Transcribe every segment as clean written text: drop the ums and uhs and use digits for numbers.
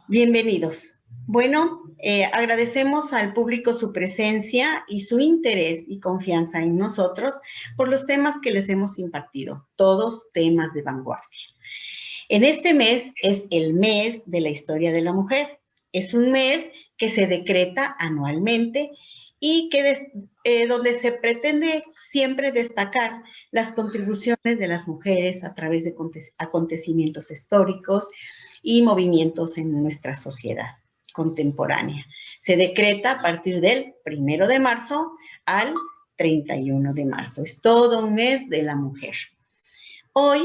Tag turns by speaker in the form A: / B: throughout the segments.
A: Bienvenidos. Bueno, agradecemos al público su presencia y su interés y confianza en nosotros por los temas que les hemos impartido, todos temas de vanguardia. En este mes es el mes de la historia de la mujer. Es un mes que se decreta anualmente y donde se pretende siempre destacar las contribuciones de las mujeres a través de acontecimientos históricos y movimientos en nuestra sociedad contemporánea. Se decreta a partir del 1 de marzo al 31 de marzo. Es todo un mes de la mujer. Hoy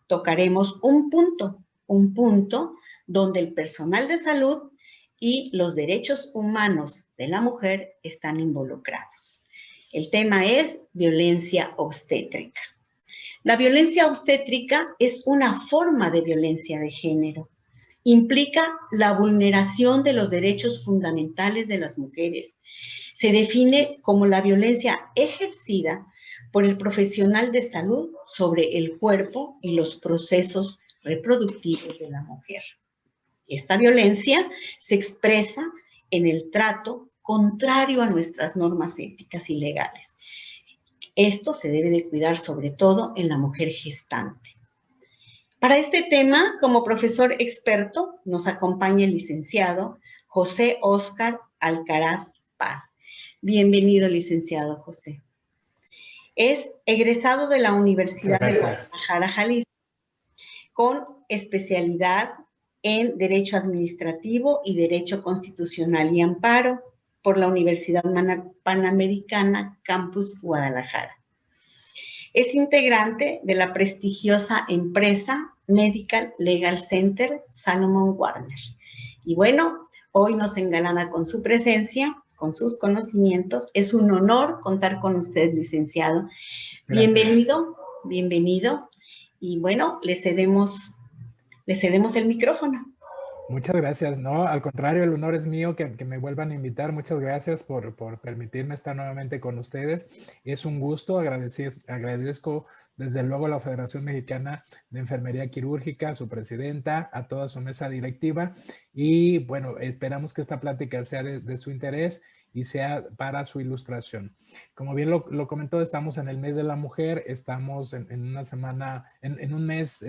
A: tocaremos un punto donde el personal de salud y los derechos humanos de la mujer están involucrados. El tema es violencia obstétrica. La violencia obstétrica es una forma de violencia de género. Implica la vulneración de los derechos fundamentales de las mujeres. Se define como la violencia ejercida por el profesional de salud sobre el cuerpo y los procesos reproductivos de la mujer. Esta violencia se expresa en el trato contrario a nuestras normas éticas y legales. Esto se debe de cuidar sobre todo en la mujer gestante. Para este tema, como profesor experto, nos acompaña el licenciado José Óscar Alcaraz Paz. Bienvenido, licenciado José. Es egresado de la Universidad de Guadalajara, Jalisco, con especialidad en Derecho Administrativo y Derecho Constitucional y Amparo por la Universidad Panamericana Campus Guadalajara. Es integrante de la prestigiosa empresa Medical Legal Center Salomon Warner. Y bueno, hoy nos engalana con su presencia, con sus conocimientos. Es un honor contar con usted, licenciado. Gracias. Bienvenido, bienvenido. Y bueno, le cedemos el micrófono.
B: Muchas gracias. No, al contrario, el honor es mío que me vuelvan a invitar. Muchas gracias por permitirme estar nuevamente con ustedes. Es un gusto. Agradezco desde luego a la Federación Mexicana de Enfermería Quirúrgica, a su presidenta, a toda su mesa directiva. Y bueno, esperamos que esta plática sea de su interés y sea para su ilustración. Como bien lo comentó, estamos en el mes de la mujer, estamos en una semana, en un mes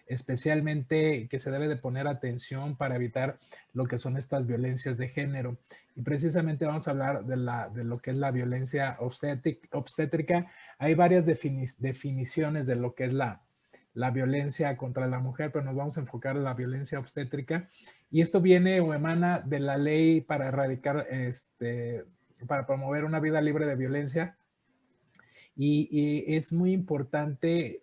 B: especialmente que se debe de poner atención para evitar lo que son estas violencias de género. Y precisamente vamos a hablar de lo que es la violencia obstétrica. Hay varias definiciones de lo que es la violencia contra la mujer, pero nos vamos a enfocar en la violencia obstétrica. Y esto viene o emana de la ley para erradicar, para promover una vida libre de violencia. Y es muy importante.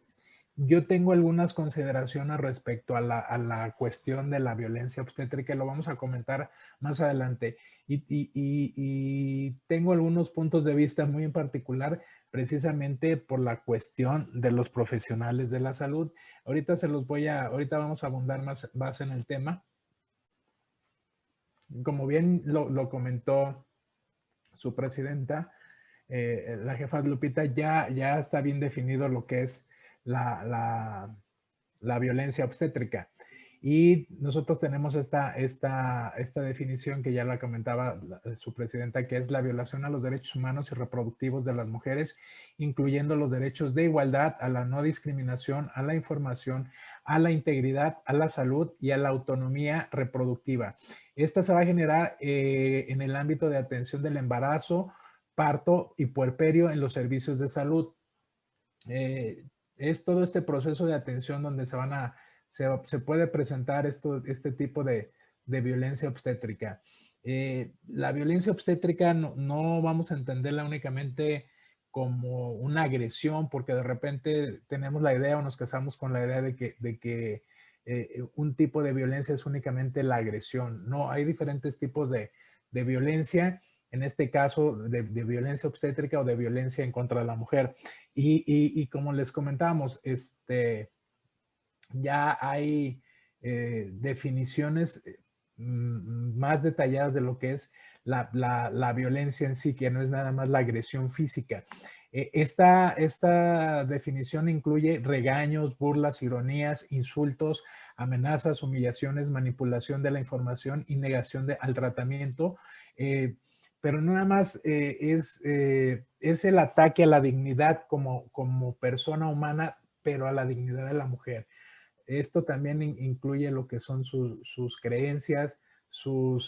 B: Yo tengo algunas consideraciones respecto a la cuestión de la violencia obstétrica, lo vamos a comentar más adelante. Y tengo algunos puntos de vista muy en particular, precisamente por la cuestión de los profesionales de la salud. Ahorita vamos a abundar más en el tema. Como bien lo comentó su presidenta, la jefa Lupita, ya está bien definido lo que es la violencia obstétrica. Y nosotros tenemos esta definición que ya la comentaba su presidenta, que es la violación a los derechos humanos y reproductivos de las mujeres, incluyendo los derechos de igualdad, a la no discriminación, a la información, a la integridad, a la salud y a la autonomía reproductiva. Esta se va a generar en el ámbito de atención del embarazo, parto y puerperio en los servicios de salud. Es todo este proceso de atención donde se puede presentar este tipo de violencia obstétrica. La violencia obstétrica no vamos a entenderla únicamente como una agresión, porque de repente tenemos la idea o nos casamos con la idea de que un tipo de violencia es únicamente la agresión. No, hay diferentes tipos de violencia, en este caso de violencia obstétrica o de violencia en contra de la mujer. Y como les comentábamos, ya hay definiciones más detalladas de lo que es la violencia en sí, que no es nada más la agresión física. Esta definición incluye regaños, burlas, ironías, insultos, amenazas, humillaciones, manipulación de la información y negación al tratamiento. Pero no nada más es el ataque a la dignidad como persona humana, pero a la dignidad de la mujer. Esto también incluye lo que son sus creencias, su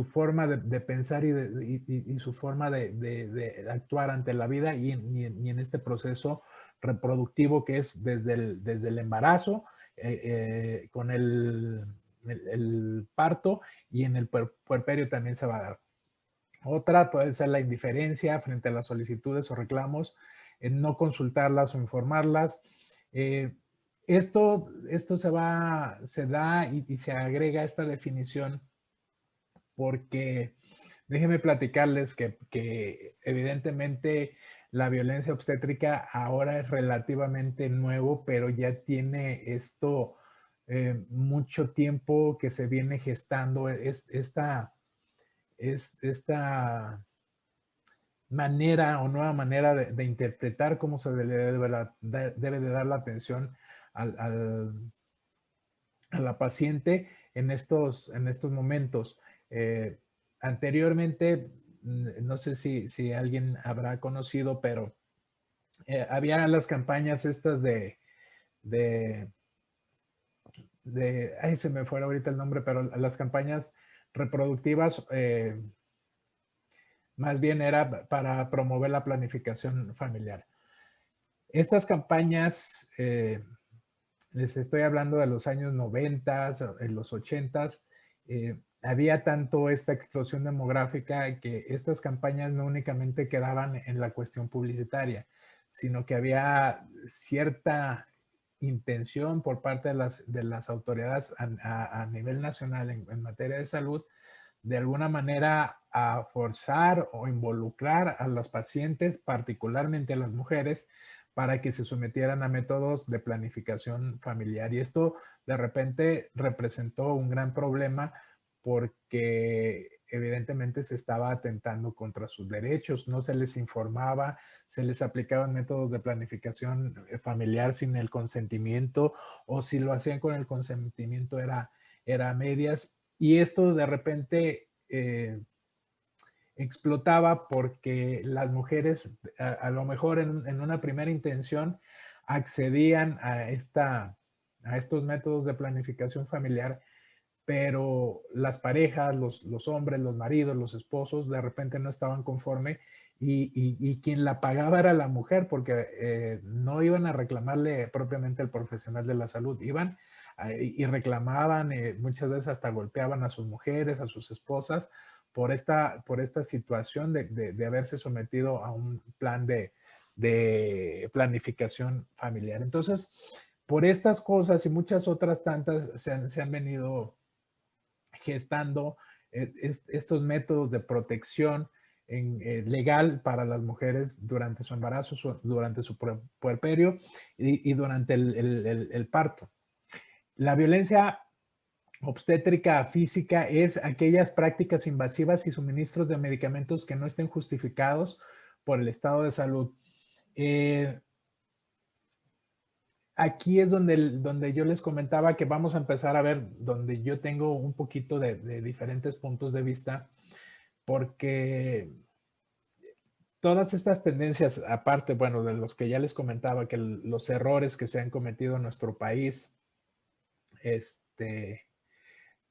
B: forma de pensar y su forma de actuar ante la vida y en este proceso reproductivo que es desde el embarazo, con el parto y en el puerperio también se va a dar. Otra puede ser la indiferencia frente a las solicitudes o reclamos, no consultarlas o informarlas. Esto se da y se agrega esta definición porque déjenme platicarles que evidentemente la violencia obstétrica ahora es relativamente nuevo, pero ya tiene esto mucho tiempo que se viene gestando esta manera o nueva manera de interpretar cómo se debe de dar la atención a la paciente en estos momentos. Anteriormente, no sé si alguien habrá conocido, pero había las campañas estas ay, se me fue ahorita el nombre, pero las campañas reproductivas más bien era para promover la planificación familiar. Estas campañas, les estoy hablando de los años 90, en los 80, había tanto esta explosión demográfica que estas campañas no únicamente quedaban en la cuestión publicitaria, sino que había cierta intención por parte de las autoridades a nivel nacional en materia de salud, de alguna manera a forzar o involucrar a los pacientes, particularmente a las mujeres, para que se sometieran a métodos de planificación familiar. Y esto de repente representó un gran problema porque evidentemente se estaba atentando contra sus derechos, no se les informaba, se les aplicaban métodos de planificación familiar sin el consentimiento, o si lo hacían con el consentimiento era a medias. Y esto de repente explotaba porque las mujeres a lo mejor en una primera intención accedían a estos métodos de planificación familiar, pero las parejas, los hombres, los maridos, los esposos de repente no estaban conforme y quien la pagaba era la mujer, porque no iban a reclamarle propiamente al profesional de la salud, iban y reclamaban, muchas veces hasta golpeaban a sus mujeres, a sus esposas, por esta situación de haberse sometido a un plan de planificación familiar. Entonces, por estas cosas y muchas otras tantas se han venido gestando estos métodos de protección legal para las mujeres durante su embarazo, durante su puerperio y durante el parto. La violencia obstétrica física es aquellas prácticas invasivas y suministros de medicamentos que no estén justificados por el estado de salud. Aquí es donde yo les comentaba que vamos a empezar a ver, donde yo tengo un poquito de diferentes puntos de vista, porque todas estas tendencias, aparte, bueno, de los que ya les comentaba, que los errores que se han cometido en nuestro país,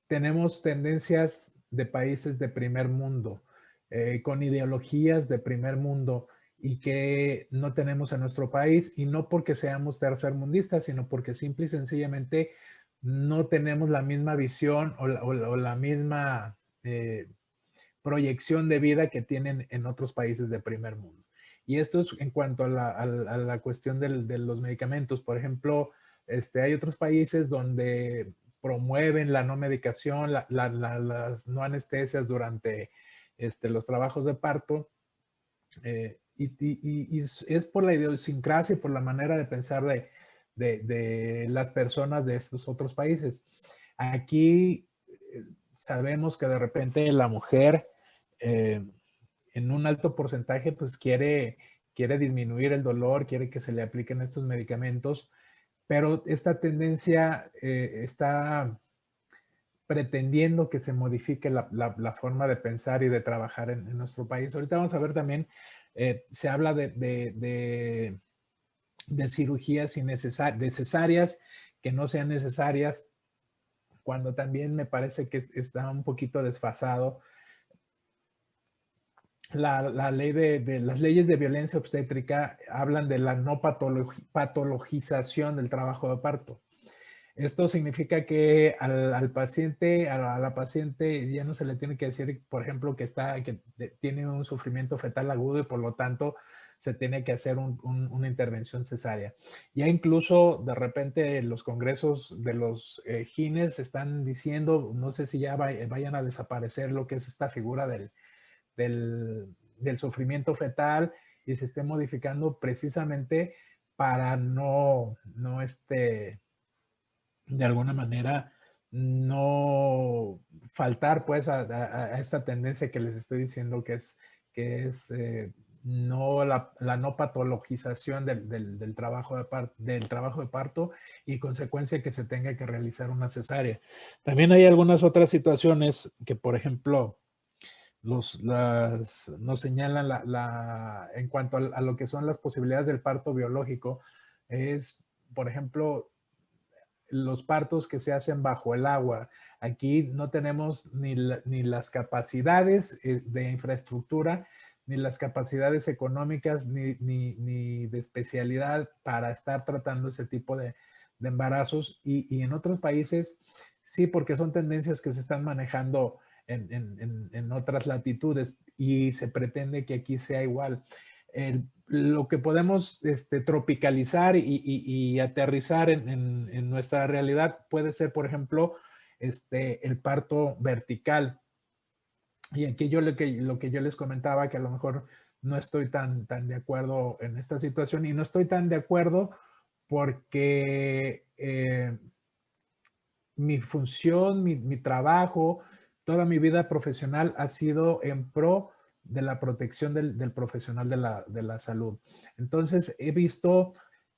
B: tenemos tendencias de países de primer mundo, con ideologías de primer mundo y que no tenemos en nuestro país, y no porque seamos tercermundistas, sino porque simple y sencillamente no tenemos la misma visión o la misma proyección de vida que tienen en otros países de primer mundo. Y esto es en cuanto a la cuestión de los medicamentos. Por ejemplo, hay otros países donde promueven la no medicación, las no anestesias durante los trabajos de parto. Y es por la idiosincrasia y por la manera de pensar de las personas de estos otros países. Aquí sabemos que de repente la mujer en un alto porcentaje, pues quiere disminuir el dolor, quiere que se le apliquen estos medicamentos, pero esta tendencia está pretendiendo que se modifique la forma de pensar y de trabajar en nuestro país. Ahorita vamos a ver también, se habla de cirugías de cesáreas que no sean necesarias, cuando también me parece que está un poquito desfasado. La ley las leyes de violencia obstétrica hablan de la no patologización del trabajo de parto. Esto significa que al paciente, a la paciente ya no se le tiene que decir, por ejemplo, que tiene un sufrimiento fetal agudo y por lo tanto se tiene que hacer una intervención cesárea. Ya incluso de repente los congresos de los gines están diciendo, no sé si ya vayan a desaparecer lo que es esta figura del sufrimiento fetal y se esté modificando precisamente para de alguna manera no faltar pues a esta tendencia que les estoy diciendo que es no la no patologización del trabajo de parto y consecuencia que se tenga que realizar una cesárea. También hay algunas otras situaciones que, por ejemplo, nos señalan en cuanto a lo que son las posibilidades del parto biológico, es, por ejemplo, los partos que se hacen bajo el agua. Aquí no tenemos ni las capacidades de infraestructura, ni las capacidades económicas, ni de especialidad para estar tratando ese tipo de embarazos. Y en otros países sí, porque son tendencias que se están manejando en otras latitudes y se pretende que aquí sea igual. Lo que podemos tropicalizar y aterrizar en nuestra realidad puede ser, por ejemplo, el parto vertical. Y aquí lo que yo les comentaba, que a lo mejor no estoy tan de acuerdo en esta situación, y no estoy tan de acuerdo porque mi función, mi trabajo, toda mi vida profesional ha sido en pro de la protección del profesional de la salud. Entonces, he visto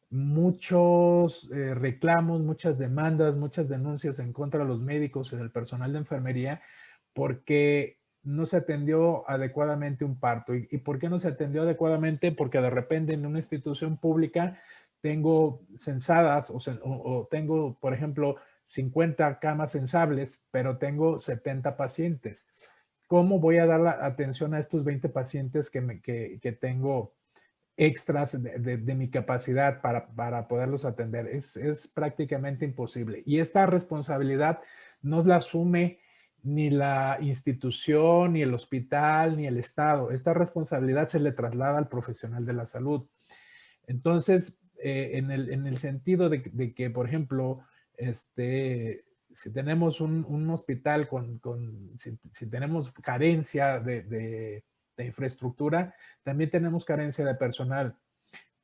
B: muchos reclamos, muchas demandas, muchas denuncias en contra de los médicos y del personal de enfermería porque no se atendió adecuadamente un parto. ¿Y por qué no se atendió adecuadamente? Porque de repente en una institución pública tengo censadas o tengo, por ejemplo, 50 camas sensables, pero tengo 70 pacientes. ¿Cómo voy a dar la atención a estos 20 pacientes que tengo extras de mi capacidad para poderlos atender? Es prácticamente imposible. Y esta responsabilidad no la asume ni la institución, ni el hospital, ni el Estado. Esta responsabilidad se le traslada al profesional de la salud. Entonces, en el sentido de que, por ejemplo, si tenemos un hospital si tenemos carencia de infraestructura, también tenemos carencia de personal.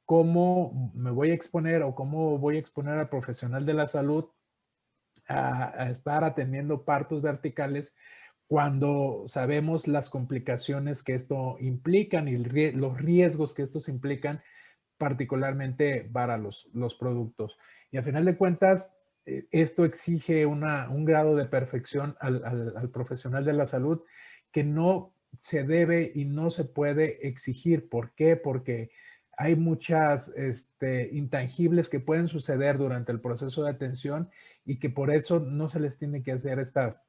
B: ¿Cómo me voy a exponer o cómo voy a exponer al profesional de la salud a estar atendiendo partos verticales cuando sabemos las complicaciones que esto implican y los riesgos que estos implican, particularmente para los productos? Y a final de cuentas, esto exige un grado de perfección al profesional de la salud que no se debe y no se puede exigir. ¿Por qué? Porque hay muchas intangibles que pueden suceder durante el proceso de atención y que por eso no se les tiene que hacer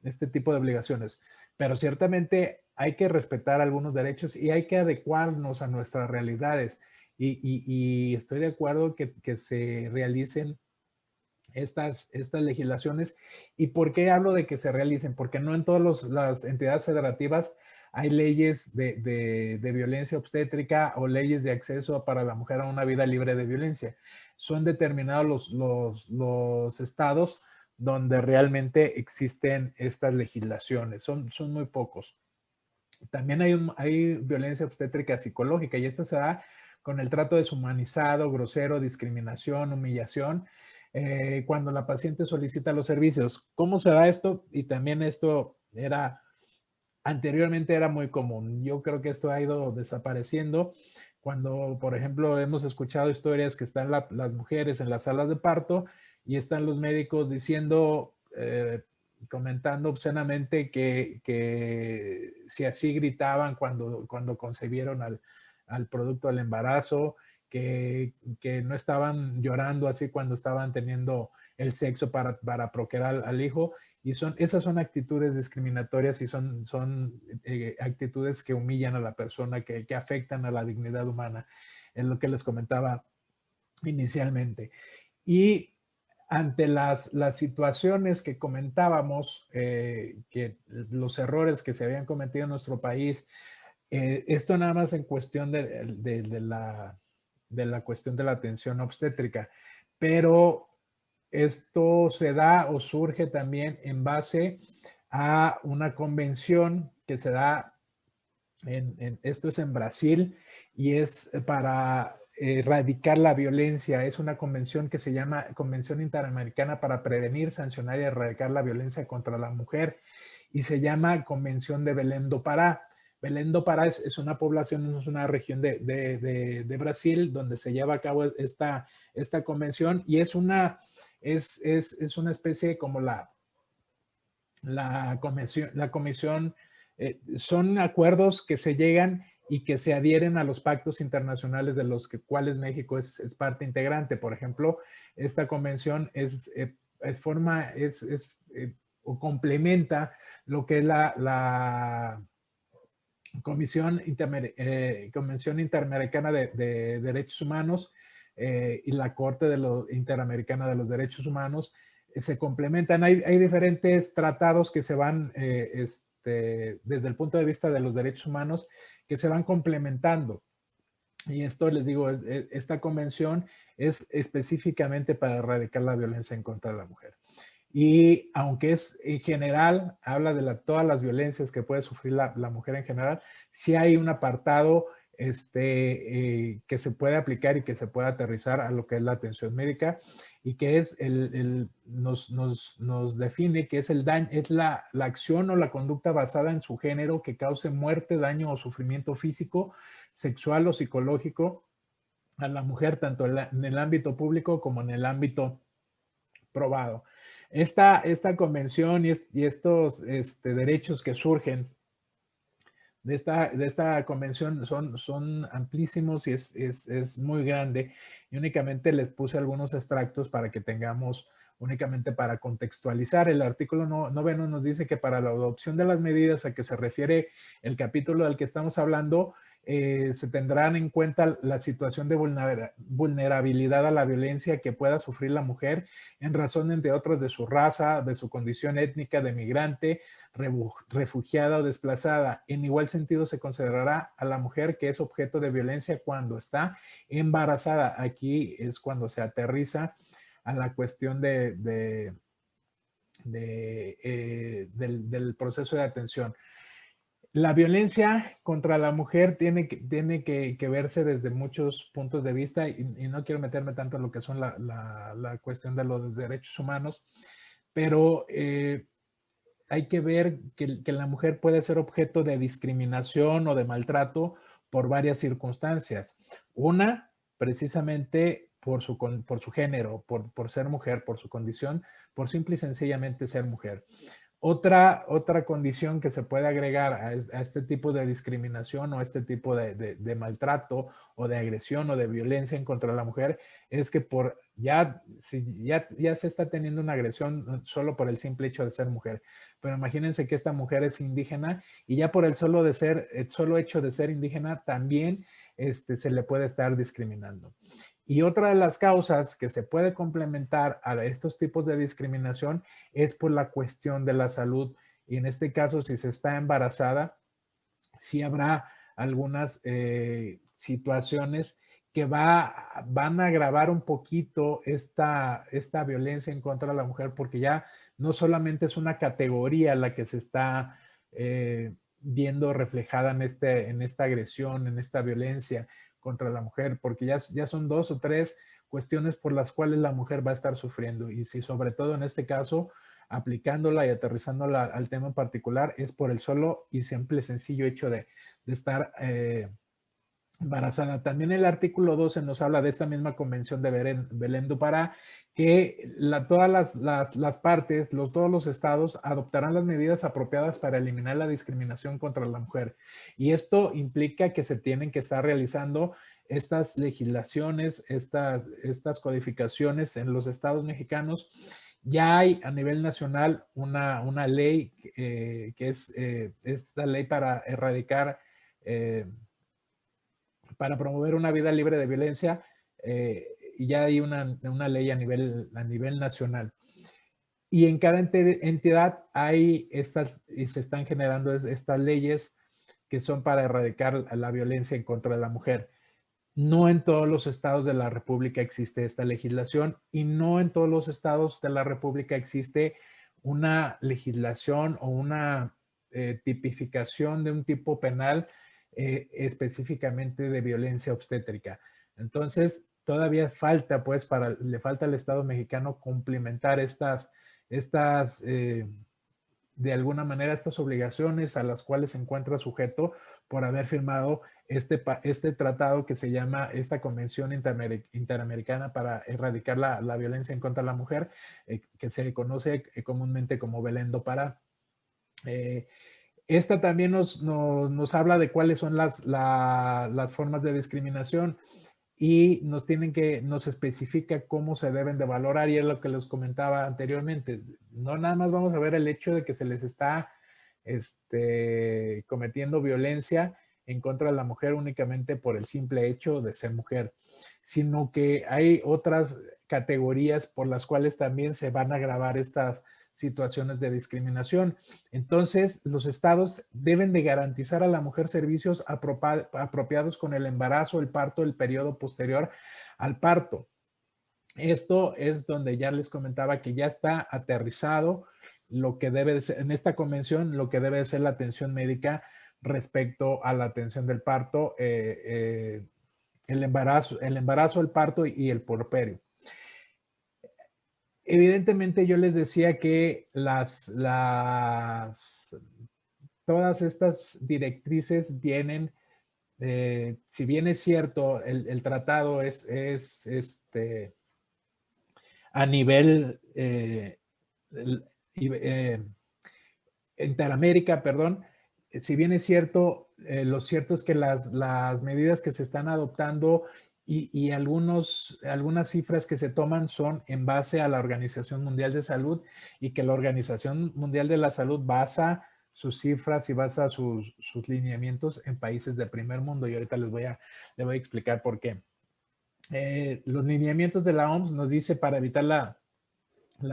B: este tipo de obligaciones. Pero ciertamente hay que respetar algunos derechos y hay que adecuarnos a nuestras realidades. Y estoy de acuerdo que se realicen estas legislaciones. ¿Y por qué hablo de que se realicen? Porque no en todas las entidades federativas hay leyes de violencia obstétrica o leyes de acceso para la mujer a una vida libre de violencia. Son determinados los estados donde realmente existen estas legislaciones. Son muy pocos. También hay violencia obstétrica psicológica y esta se da con el trato deshumanizado, grosero, discriminación, humillación, cuando la paciente solicita los servicios. ¿Cómo se da esto? Y también esto era Anteriormente era muy común. Yo creo que esto ha ido desapareciendo. Cuando, por ejemplo, hemos escuchado historias que están las mujeres en las salas de parto y están los médicos diciendo, comentando obscenamente que si así gritaban cuando concebieron al producto del embarazo, que no estaban llorando así cuando estaban teniendo el sexo para procrear al hijo. Y esas son actitudes discriminatorias y son actitudes que humillan a la persona, que afectan a la dignidad humana, en lo que les comentaba inicialmente. Y ante las situaciones que comentábamos, que los errores que se habían cometido en nuestro país, esto nada más en cuestión de la cuestión de la atención obstétrica, pero esto se da o surge también en base a una convención que se da, esto es en Brasil, y es para erradicar la violencia. Es una convención que se llama Convención Interamericana para Prevenir, Sancionar y Erradicar la Violencia contra la Mujer, y se llama Convención de Belém do Pará. Belém do Pará es una población, es una región de Brasil donde se lleva a cabo esta convención, y es una especie como la comisión, son acuerdos que se llegan y que se adhieren a los pactos internacionales de los cuales México es parte integrante. Por ejemplo, esta convención o complementa lo que es la Convención Interamericana de Derechos Humanos, y la Corte Interamericana de los Derechos Humanos. Se complementan. Hay diferentes tratados que se van, desde el punto de vista de los derechos humanos, que se van complementando. Y esto, les digo, esta convención es específicamente para erradicar la violencia en contra de la mujer. Y aunque es en general, habla de todas las violencias que puede sufrir la mujer en general, sí hay un apartado que se puede aplicar y que se puede aterrizar a lo que es la atención médica, y que es nos define que es el daño, es la acción o la conducta basada en su género que cause muerte, daño o sufrimiento físico, sexual o psicológico a la mujer, tanto en el ámbito público como en el ámbito probado. Esta convención y estos derechos que surgen de esta convención son amplísimos, y es muy grande, y únicamente les puse algunos extractos para que tengamos, únicamente para contextualizar. El artículo 9 nos dice que para la adopción de las medidas a que se refiere el capítulo del que estamos hablando, se tendrán en cuenta la situación de vulnerabilidad a la violencia que pueda sufrir la mujer en razón, entre otros, de su raza, de su condición étnica, de migrante, refugiada o desplazada. En igual sentido, se considerará a la mujer que es objeto de violencia cuando está embarazada. Aquí es cuando se aterriza a la cuestión del proceso de atención. La violencia contra la mujer tiene que verse desde muchos puntos de vista, y no quiero meterme tanto en lo que son la cuestión de los derechos humanos, pero hay que ver que la mujer puede ser objeto de discriminación o de maltrato por varias circunstancias. Una, precisamente por su género, por ser mujer, por su condición, por simple y sencillamente ser mujer. Otra condición que se puede agregar a este tipo de discriminación o a este tipo de maltrato o de agresión o de violencia en contra de la mujer es que ya se está teniendo una agresión solo por el simple hecho de ser mujer. Pero imagínense que esta mujer es indígena, y ya por el solo hecho de ser indígena también se le puede estar discriminando. Y otra de las causas que se puede complementar a estos tipos de discriminación es por la cuestión de la salud. Y en este caso, si se está embarazada, sí habrá algunas situaciones que van a agravar un poquito esta violencia en contra de la mujer, porque ya no solamente es una categoría la que se está viendo reflejada en esta agresión, en esta violencia contra la mujer, porque ya son 2 o 3 cuestiones por las cuales la mujer va a estar sufriendo. Y si sobre todo en este caso aplicándola y aterrizándola al tema en particular es por el solo y simple sencillo hecho de estar embarazada. También el artículo 12 nos habla de esta misma convención de Belén do Pará, que todas las partes, todos los estados adoptarán las medidas apropiadas para eliminar la discriminación contra la mujer. Y esto implica que se tienen que estar realizando estas legislaciones, estas codificaciones en los estados mexicanos. Ya hay a nivel nacional una ley que es esta ley para erradicar para promover una vida libre de violencia, y ya hay una ley a nivel nacional. Y en cada entidad hay y se están generando estas leyes que son para erradicar la violencia en contra de la mujer. No en todos los estados de la República existe esta legislación y no en todos los estados de la República existe una legislación o una tipificación de un tipo penal específicamente de violencia obstétrica. Entonces, todavía falta, pues, le falta al Estado mexicano cumplimentar de alguna manera estas obligaciones a las cuales se encuentra sujeto por haber firmado este tratado que se llama esta Convención Interamericana para erradicar la violencia en contra de la mujer, que se conoce comúnmente como Belén do Pará. Esta también nos habla de cuáles son las formas de discriminación y nos especifica cómo se deben de valorar, y es lo que les comentaba anteriormente. No nada más vamos a ver el hecho de que se les está cometiendo violencia en contra de la mujer únicamente por el simple hecho de ser mujer, sino que hay otras categorías por las cuales también se van a agravar estas situaciones de discriminación. Entonces, los estados deben de garantizar a la mujer servicios apropiados con el embarazo, el parto, el periodo posterior al parto. Esto es donde ya les comentaba que ya está aterrizado lo que debe de ser, en esta convención, lo que debe de ser la atención médica respecto a la atención del parto, el embarazo, el parto y el puerperio. Evidentemente yo les decía que todas estas directrices vienen, si bien es cierto, el tratado es a nivel Interamérica, perdón, si bien es cierto, lo cierto es que las medidas que se están adoptando y algunas cifras que se toman son en base a la Organización Mundial de Salud, y que la Organización Mundial de la Salud basa sus cifras y basa sus lineamientos en países del primer mundo, y ahorita les voy a explicar por qué. Los lineamientos de la OMS nos dice para evitar la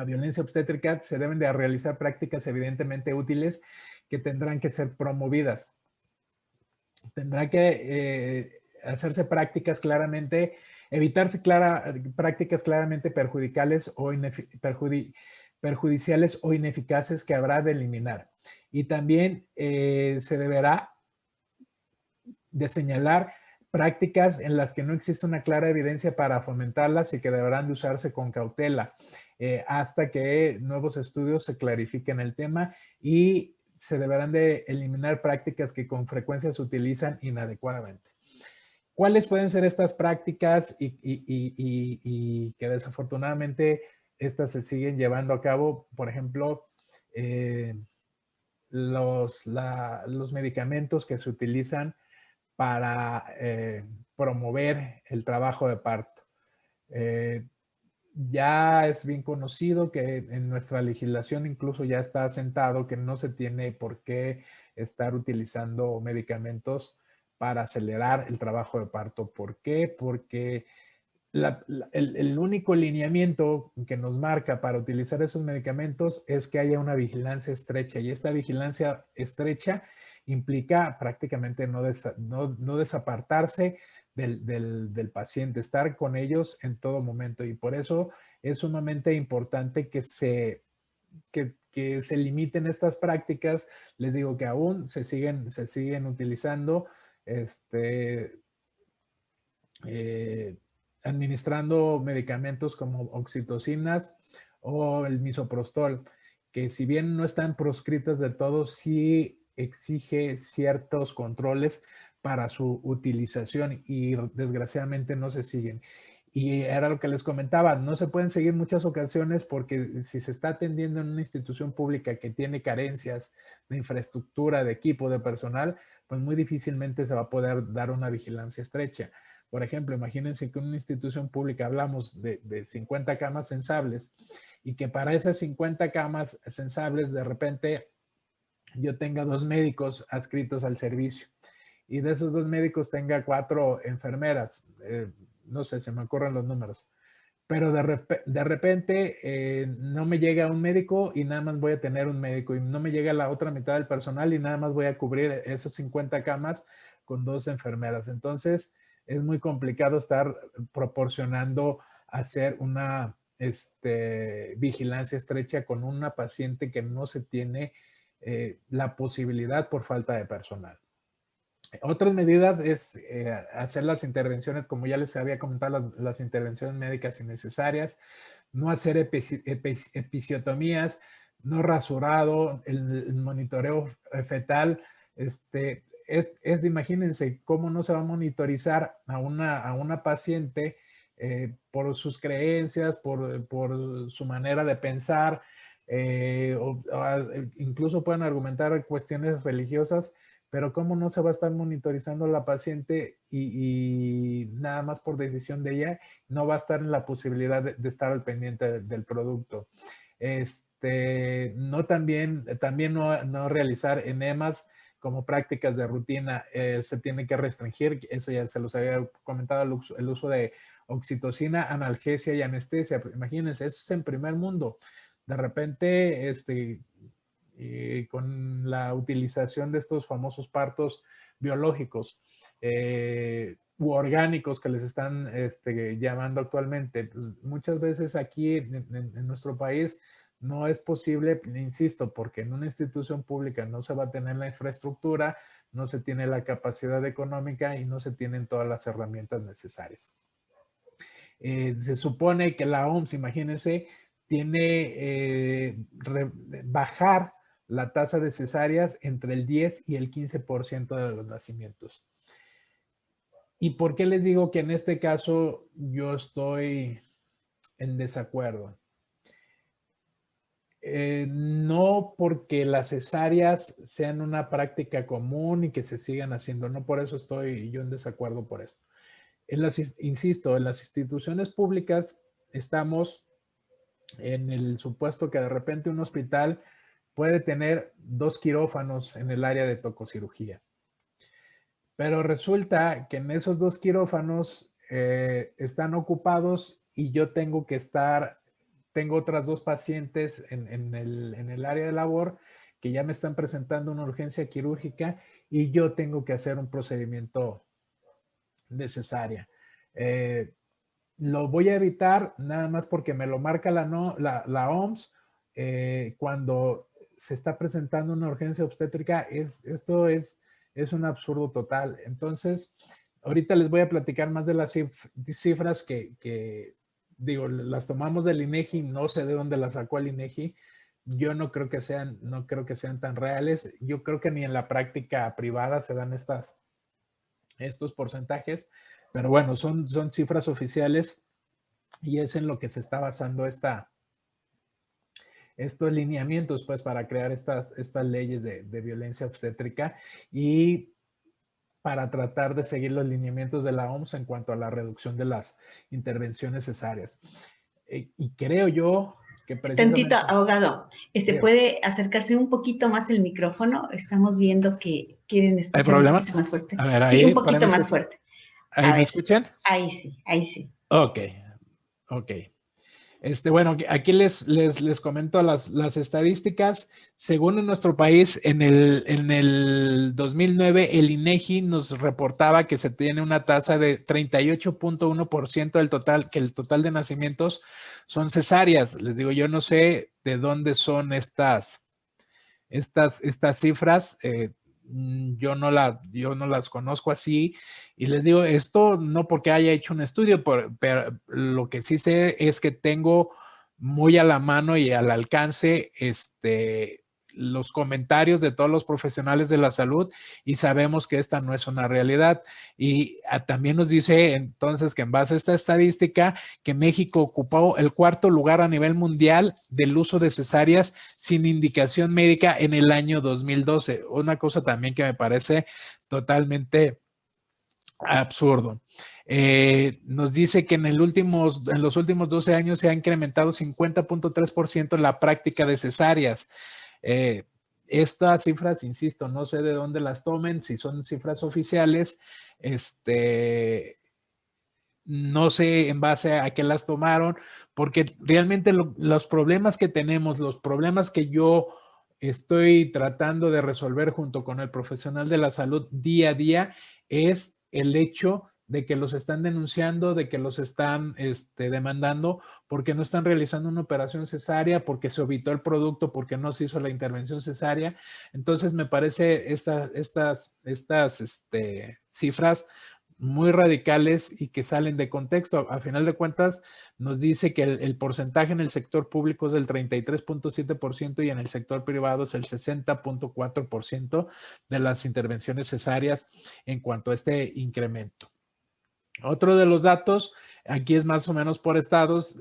B: violencia obstétrica se deben de realizar prácticas evidentemente útiles que tendrán que ser promovidas. Tendrá que hacerse prácticas claramente, evitarse prácticas claramente perjudiciales o ineficaces que habrá de eliminar. Y también se deberá de señalar prácticas en las que no existe una clara evidencia para fomentarlas y que deberán de usarse con cautela hasta que nuevos estudios se clarifiquen el tema, y se deberán de eliminar prácticas que con frecuencia se utilizan inadecuadamente. ¿Cuáles pueden ser estas prácticas y que desafortunadamente estas se siguen llevando a cabo? Por ejemplo, los medicamentos que se utilizan para promover el trabajo de parto. Ya es bien conocido que en nuestra legislación incluso ya está asentado que no se tiene por qué estar utilizando medicamentos para acelerar el trabajo de parto. ¿Por qué? Porque el único lineamiento que nos marca para utilizar esos medicamentos es que haya una vigilancia estrecha, y esta vigilancia estrecha implica prácticamente no desapartarse del paciente, estar con ellos en todo momento, y por eso es sumamente importante que se limiten estas prácticas. Les digo que aún se siguen utilizando, administrando medicamentos como oxitocinas o el misoprostol. que si bien no están proscritas del todo, sí exige ciertos controles para su utilización y desgraciadamente no se siguen. Y era lo que les comentaba, no se pueden seguir muchas ocasiones porque si se está atendiendo en una institución pública que tiene carencias de infraestructura, de equipo, de personal, pues muy difícilmente se va a poder dar una vigilancia estrecha. Por ejemplo, imagínense que en una institución pública hablamos de 50 camas sensables y que para esas 50 camas sensables de repente yo tenga 2 médicos adscritos al servicio y de esos 2 médicos tenga 4 enfermeras. No sé, se me ocurren los números. Pero de repente no me llega un médico y nada más voy a tener un médico y no me llega la otra mitad del personal y nada más voy a cubrir esos 50 camas con 2 enfermeras. Entonces es muy complicado estar proporcionando hacer una vigilancia estrecha con una paciente que no se tiene la posibilidad por falta de personal. Otras medidas es hacer las intervenciones, como ya les había comentado, las intervenciones médicas innecesarias, no hacer episiotomías, no rasurado, el monitoreo fetal. Imagínense cómo no se va a monitorizar a una paciente por sus creencias, por su manera de pensar, incluso pueden argumentar cuestiones religiosas, pero cómo no se va a estar monitorizando a la paciente y nada más por decisión de ella, no va a estar en la posibilidad de estar al pendiente del producto. También no realizar enemas como prácticas de rutina, se tiene que restringir, eso ya se los había comentado, el uso de oxitocina, analgesia y anestesia. Imagínense, eso es en primer mundo. De repente, con la utilización de estos famosos partos biológicos u orgánicos que les están llamando actualmente. Pues muchas veces aquí en nuestro país no es posible, insisto, porque en una institución pública no se va a tener la infraestructura, no se tiene la capacidad económica y no se tienen todas las herramientas necesarias. Se supone que la OMS, imagínense, tiene bajar la tasa de cesáreas entre el 10 y el 15% de los nacimientos. ¿Y por qué les digo que en este caso yo estoy en desacuerdo? No porque las cesáreas sean una práctica común y que se sigan haciendo, no por eso estoy yo en desacuerdo por esto. Insisto, en las instituciones públicas estamos en el supuesto que de repente un hospital puede tener 2 quirófanos en el área de tococirugía. Pero resulta que en esos 2 quirófanos están ocupados y yo tengo otras 2 pacientes en el área de labor que ya me están presentando una urgencia quirúrgica y yo tengo que hacer un procedimiento de cesárea. Lo voy a evitar nada más porque me lo marca la OMS cuando se está presentando una urgencia obstétrica. Esto es un absurdo total. Entonces, ahorita les voy a platicar más de las cifras que digo, las tomamos del INEGI, no sé de dónde las sacó el INEGI. Yo no creo que sean tan reales. Yo creo que ni en la práctica privada se dan estos porcentajes. Pero bueno, son cifras oficiales y es en lo que se está basando estos lineamientos pues para crear estas leyes de violencia obstétrica y para tratar de seguir los lineamientos de la OMS en cuanto a la reducción de las intervenciones cesáreas. Y creo yo que precisamente...
A: Tantito, abogado, ¿puede acercarse un poquito más el micrófono? Estamos viendo que quieren escuchar.
B: ¿Hay problema?
A: Un poquito más fuerte.
B: A ver,
A: sí,
B: ahí,
A: un poquito más fuerte.
B: ¿Ahí me escuchan?
A: Ahí sí, ahí sí.
B: Ok. Bueno, aquí les comento las estadísticas. Según en nuestro país, en el 2009, el INEGI nos reportaba que se tiene una tasa de 38.1% del total, que el total de nacimientos son cesáreas. Les digo, yo no sé de dónde son estas cifras. Yo no las conozco así y les digo esto no porque haya hecho un estudio, pero lo que sí sé es que tengo muy a la mano y al alcance los comentarios de todos los profesionales de la salud y sabemos que esta no es una realidad. Y también nos dice entonces que en base a esta estadística que México ocupó el 4º lugar a nivel mundial del uso de cesáreas sin indicación médica en el año 2012. Una cosa también que me parece totalmente absurdo. Nos dice que en los últimos 12 años se ha incrementado 50.3% la práctica de cesáreas. Estas cifras, insisto, no sé de dónde las tomen, si son cifras oficiales, no sé en base a qué las tomaron, porque realmente los problemas que tenemos, los problemas que yo estoy tratando de resolver junto con el profesional de la salud día a día es el hecho de que los están denunciando, de que los están demandando porque no están realizando una operación cesárea, porque se evitó el producto, porque no se hizo la intervención cesárea. Entonces me parece estas cifras muy radicales y que salen de contexto. A final de cuentas, nos dice que el porcentaje en el sector público es del 33.7% y en el sector privado es el 60.4% de las intervenciones cesáreas en cuanto a este incremento. Otro de los datos, aquí es más o menos por estados,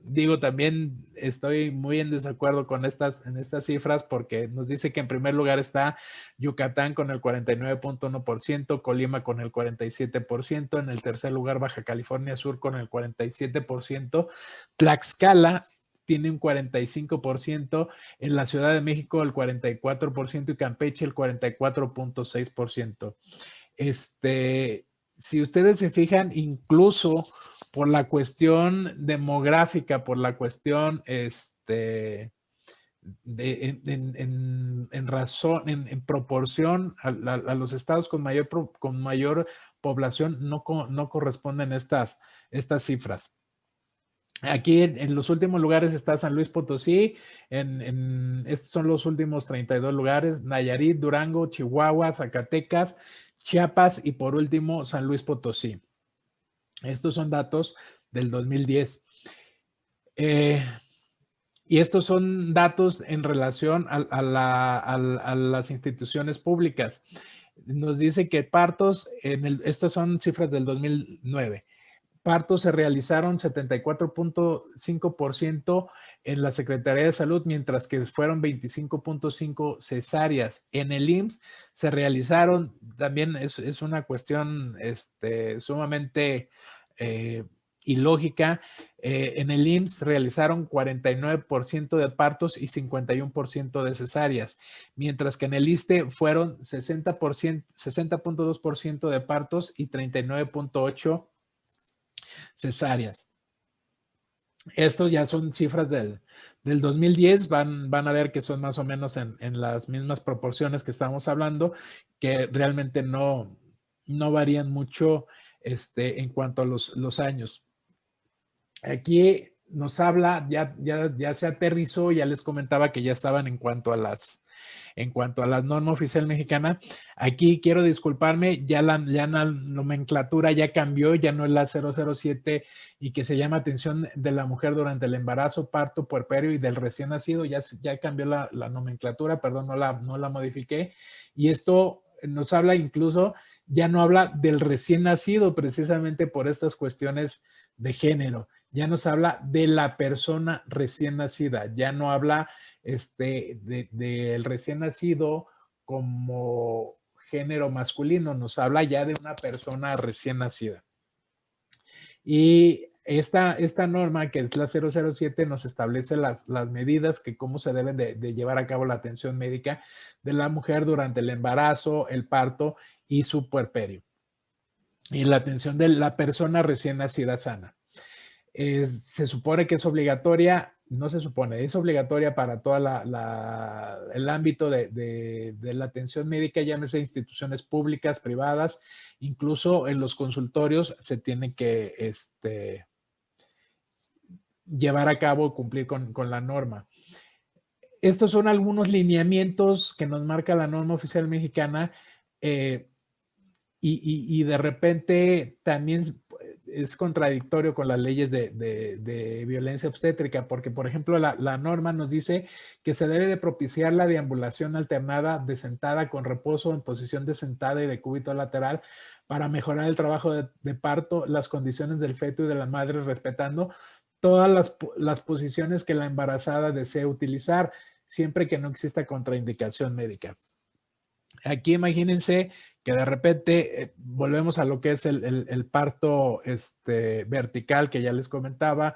B: digo, también estoy muy en desacuerdo con estas cifras porque nos dice que en primer lugar está Yucatán con el 49.1%, Colima con el 47%, en el tercer lugar Baja California Sur con el 47%, Tlaxcala tiene un 45%, en la Ciudad de México el 44% y Campeche el 44.6%. Si ustedes se fijan, incluso por la cuestión demográfica, por la cuestión en proporción a los estados con mayor población, no corresponden estas cifras. Aquí en los últimos lugares está San Luis Potosí, estos son los últimos 32 lugares, Nayarit, Durango, Chihuahua, Zacatecas, Chiapas y por último San Luis Potosí. Estos son datos del 2010. Y estos son datos en relación a las instituciones públicas. Nos dice que partos, estas son cifras del 2009. Partos se realizaron 74.5% en la Secretaría de Salud, mientras que fueron 25.5 cesáreas. En el IMSS se realizaron, también es una cuestión sumamente ilógica. En el IMSS realizaron 49% de partos y 51% de cesáreas, mientras que en el ISSSTE fueron 60.2% de partos y 39.8% cesáreas. Estos ya son cifras del 2010, van a ver que son más o menos en las mismas proporciones que estamos hablando, que realmente no varían mucho en cuanto a los años. Aquí nos habla, ya se aterrizó, ya les comentaba que ya estaban en cuanto a la norma oficial mexicana. Aquí quiero disculparme, ya la nomenclatura ya cambió, ya no es la 007 y que se llama atención de la mujer durante el embarazo, parto, puerperio y del recién nacido, ya cambió la nomenclatura, perdón, no la modifiqué. Y esto nos habla incluso, ya no habla del recién nacido precisamente por estas cuestiones de género, ya nos habla de la persona recién nacida, ya no habla del recién nacido como género masculino, nos habla ya de una persona recién nacida. Y esta norma, que es la 007, nos establece las medidas que cómo se deben de llevar a cabo la atención médica de la mujer durante el embarazo, el parto y su puerperio. Y la atención de la persona recién nacida sana. Se supone que es obligatoria, no se supone, es obligatoria para todo el ámbito de la atención médica, llámese instituciones públicas, privadas, incluso en los consultorios se tiene que llevar a cabo, cumplir con la norma. Estos son algunos lineamientos que nos marca la norma oficial mexicana y de repente también es contradictorio con las leyes de violencia obstétrica, porque, por ejemplo, la norma nos dice que se debe de propiciar la deambulación alternada de sentada con reposo en posición de sentada y de cúbito lateral para mejorar el trabajo de parto, las condiciones del feto y de la madre, respetando todas las posiciones que la embarazada desee utilizar, siempre que no exista contraindicación médica. Aquí imagínense que de repente volvemos a lo que es el parto vertical que ya les comentaba,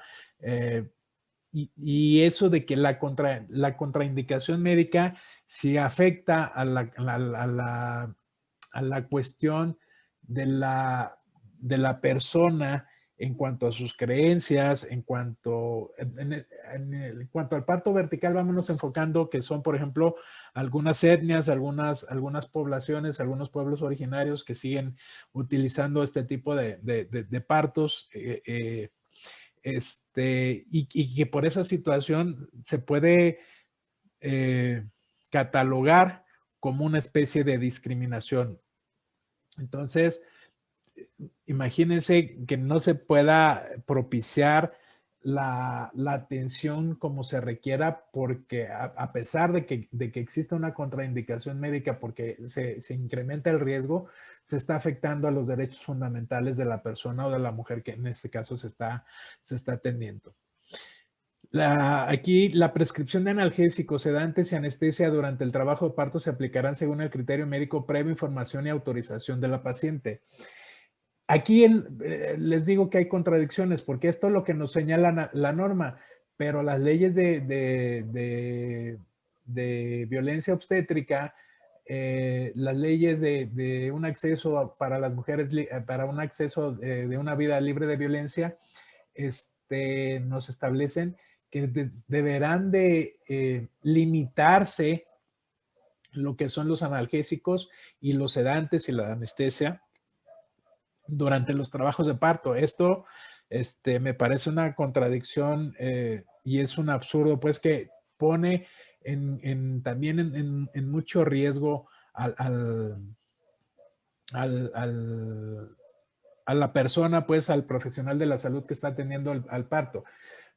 B: y eso de que la contraindicación médica sí afecta a la cuestión de la persona en cuanto a sus creencias, en cuanto al parto vertical, vámonos enfocando que son, por ejemplo, algunas etnias, algunas poblaciones, algunos pueblos originarios que siguen utilizando este tipo de partos, y que por esa situación se puede catalogar como una especie de discriminación. Entonces, imagínense que no se pueda propiciar la atención como se requiera, porque a pesar de que exista una contraindicación médica porque se incrementa el riesgo, se está afectando a los derechos fundamentales de la persona o de la mujer que en este caso se está atendiendo. Aquí la prescripción de analgésicos, sedantes y anestesia durante el trabajo de parto se aplicarán según el criterio médico previa información y autorización de la paciente. Aquí les digo que hay contradicciones, porque esto es lo que nos señala la norma, pero las leyes de violencia obstétrica, las leyes de un acceso para las mujeres, para un acceso de una vida libre de violencia, nos establecen que deberán de limitarse lo que son los analgésicos y los sedantes y la anestesia durante los trabajos de parto. Esto me parece una contradicción y es un absurdo, pues, que pone también en mucho riesgo a la persona, pues, al profesional de la salud que está atendiendo al parto.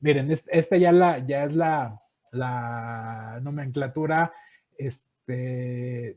B: Miren, esta ya es la nomenclatura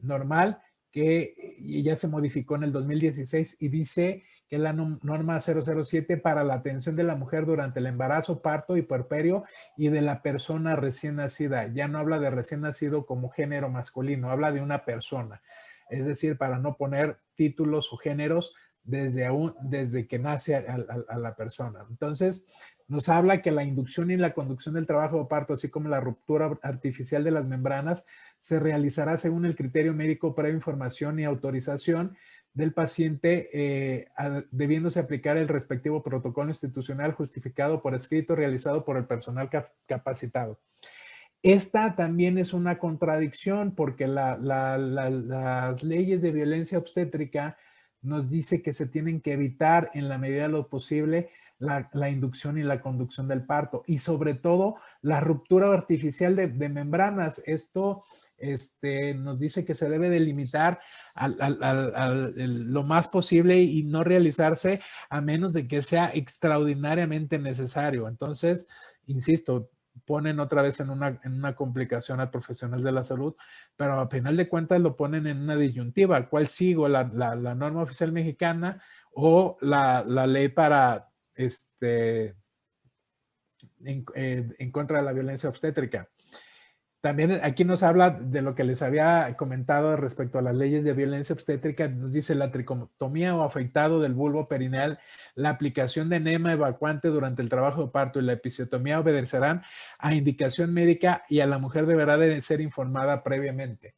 B: normal, que ya se modificó en el 2016 y dice que la norma 007 para la atención de la mujer durante el embarazo, parto y puerperio y de la persona recién nacida. Ya no habla de recién nacido como género masculino, habla de una persona. Es decir, para no poner títulos o géneros desde que nace a la persona. Entonces, nos habla que la inducción y la conducción del trabajo de parto, así como la ruptura artificial de las membranas, se realizará según el criterio médico previa información y autorización del paciente, debiéndose aplicar el respectivo protocolo institucional justificado por escrito realizado por el personal capacitado. Esta también es una contradicción porque las leyes de violencia obstétrica nos dice que se tienen que evitar en la medida de lo posible la inducción y la conducción del parto y sobre todo la ruptura artificial de membranas. Esto nos dice que se debe delimitar lo más posible y no realizarse a menos de que sea extraordinariamente necesario. Entonces, insisto, ponen otra vez en una complicación al profesional de la salud, pero a final de cuentas lo ponen en una disyuntiva. ¿Cuál sigo? ¿La norma oficial mexicana o la ley para en contra de la violencia obstétrica? También aquí nos habla de lo que les había comentado respecto a las leyes de violencia obstétrica. Nos dice la tricotomía o afeitado del bulbo perineal, la aplicación de enema evacuante durante el trabajo de parto y la episiotomía obedecerán a indicación médica y a la mujer deberá de ser informada previamente.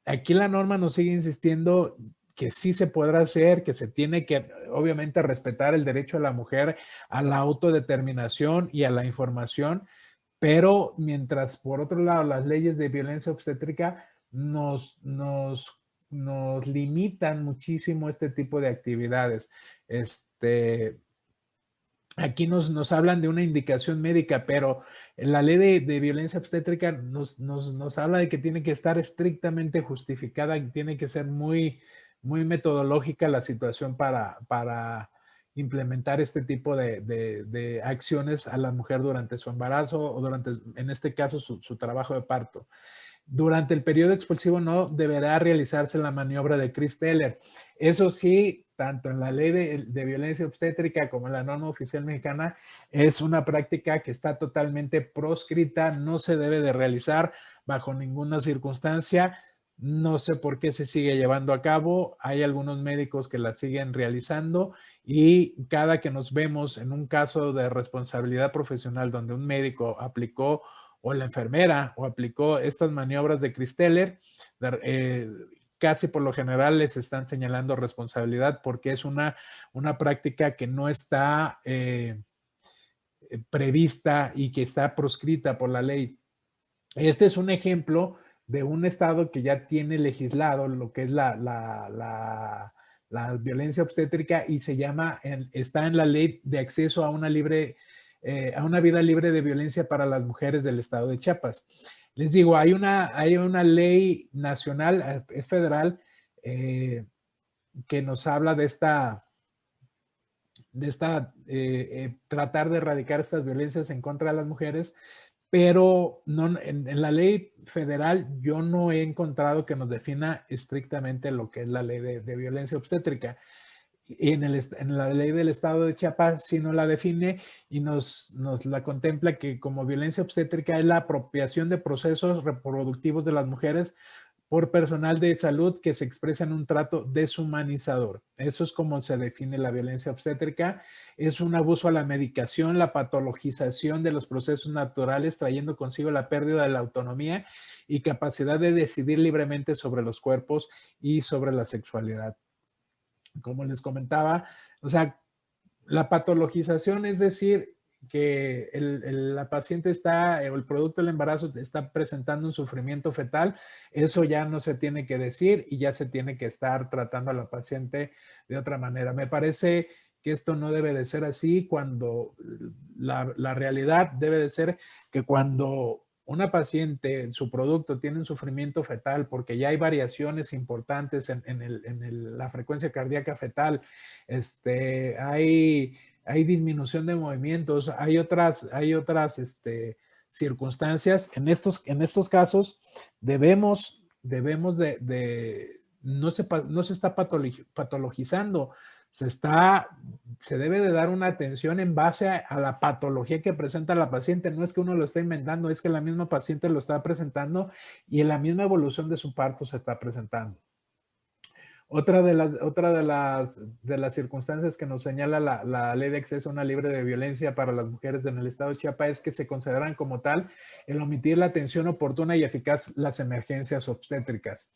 B: Aquí la norma nos sigue insistiendo que sí se podrá hacer, que se tiene que obviamente respetar el derecho a la mujer a la autodeterminación y a la información, pero mientras por otro lado las leyes de violencia obstétrica nos limitan muchísimo este tipo de actividades. Aquí nos hablan de una indicación médica, pero la ley de violencia obstétrica nos habla de que tiene que estar estrictamente justificada y tiene que ser muy, muy metodológica la situación para implementar este tipo de acciones a la mujer durante su embarazo o durante, en este caso, su trabajo de parto. Durante el periodo expulsivo no deberá realizarse la maniobra de Chris-Teller. Eso sí, tanto en la ley de violencia obstétrica como en la norma oficial mexicana, es una práctica que está totalmente proscrita, no se debe de realizar bajo ninguna circunstancia. No sé por qué se sigue llevando a cabo. Hay algunos médicos que la siguen realizando y cada que nos vemos en un caso de responsabilidad profesional donde un médico aplicó o la enfermera o aplicó estas maniobras de Chris-Teller, casi por lo general les están señalando responsabilidad porque es una práctica que no está prevista y que está proscrita por la ley. Este es un ejemplo de un estado que ya tiene legislado lo que es la violencia obstétrica y se llama, está en la ley de acceso a una vida libre de violencia para las mujeres del estado de Chiapas. Les digo, hay una ley nacional, es federal, que nos habla de tratar de erradicar estas violencias en contra de las mujeres, pero no, en la ley federal yo no he encontrado que nos defina estrictamente lo que es la ley de violencia obstétrica. Y en la ley del estado de Chiapas sí nos la define y nos la contempla que como violencia obstétrica es la apropiación de procesos reproductivos de las mujeres por personal de salud que se expresa en un trato deshumanizador. Eso es como se define la violencia obstétrica. Es un abuso a la medicación, la patologización de los procesos naturales, trayendo consigo la pérdida de la autonomía y capacidad de decidir libremente sobre los cuerpos y sobre la sexualidad. Como les comentaba, o sea, la patologización es decir, que la paciente está, o el producto del embarazo está presentando un sufrimiento fetal, eso ya no se tiene que decir y ya se tiene que estar tratando a la paciente de otra manera. Me parece que esto no debe de ser así cuando la realidad debe de ser que cuando una paciente, su producto tiene un sufrimiento fetal porque ya hay variaciones importantes en la frecuencia cardíaca fetal, hay disminución de movimientos, hay otras circunstancias. En estos casos debemos no se está patologizando, se debe de dar una atención en base a la patología que presenta la paciente. No es que uno lo esté inventando, es que la misma paciente lo está presentando y en la misma evolución de su parto se está presentando. Otra de las circunstancias que nos señala la ley de acceso a una libre de violencia para las mujeres en el estado de Chiapas es que se consideran como tal el omitir la atención oportuna y eficaz las emergencias obstétricas.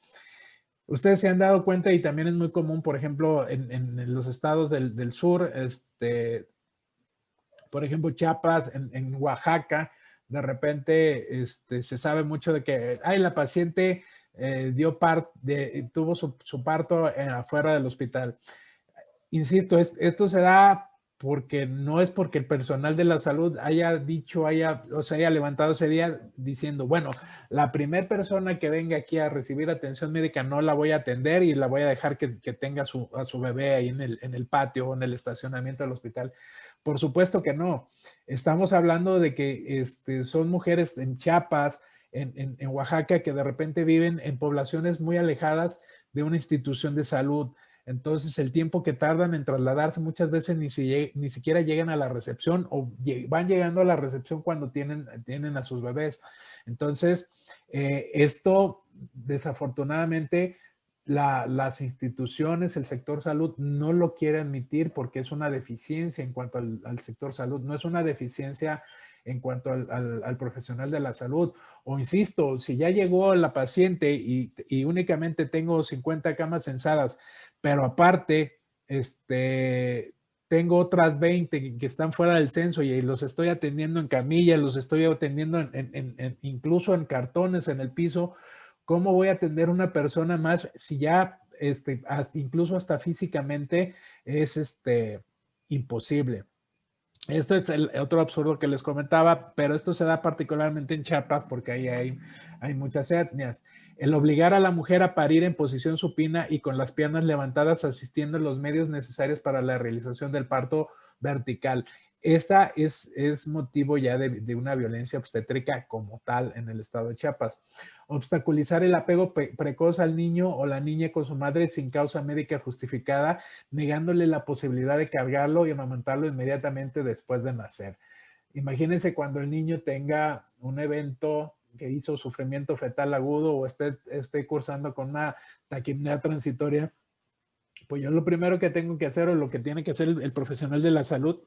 B: Ustedes se han dado cuenta y también es muy común, por ejemplo, en los estados del sur, por ejemplo, Chiapas, en Oaxaca, de repente se sabe mucho de que la paciente tuvo su parto afuera del hospital. Insisto, esto se da porque no es porque el personal de la salud haya dicho, haya levantado ese día diciendo, bueno, la primera persona que venga aquí a recibir atención médica no la voy a atender y la voy a dejar que tenga a su bebé ahí en el patio o en el estacionamiento del hospital. Por supuesto que no. Estamos hablando de que son mujeres en Chiapas, en Oaxaca, que de repente viven en poblaciones muy alejadas de una institución de salud. Entonces, el tiempo que tardan en trasladarse muchas veces ni siquiera llegan a la recepción o van llegando a la recepción cuando tienen a sus bebés. Entonces, esto desafortunadamente las instituciones, el sector salud no lo quiere admitir porque es una deficiencia en cuanto al sector salud, no es una deficiencia en cuanto al profesional de la salud. O insisto, si ya llegó la paciente y únicamente tengo 50 camas censadas, pero aparte, tengo otras 20 que están fuera del censo y los estoy atendiendo en camilla, los estoy atendiendo incluso en cartones en el piso. ¿Cómo voy a atender a una persona más si ya, incluso hasta físicamente es imposible? Esto es el otro absurdo que les comentaba, pero esto se da particularmente en Chiapas porque ahí hay muchas etnias. El obligar a la mujer a parir en posición supina y con las piernas levantadas, asistiendo en los medios necesarios para la realización del parto vertical. Esta es motivo ya de una violencia obstétrica como tal en el estado de Chiapas. Obstaculizar el apego precoz al niño o la niña con su madre sin causa médica justificada, negándole la posibilidad de cargarlo y amamantarlo inmediatamente después de nacer. Imagínense cuando el niño tenga un evento que hizo sufrimiento fetal agudo o esté cursando con una taquipnea transitoria, pues yo lo primero que tengo que hacer o lo que tiene que hacer el profesional de la salud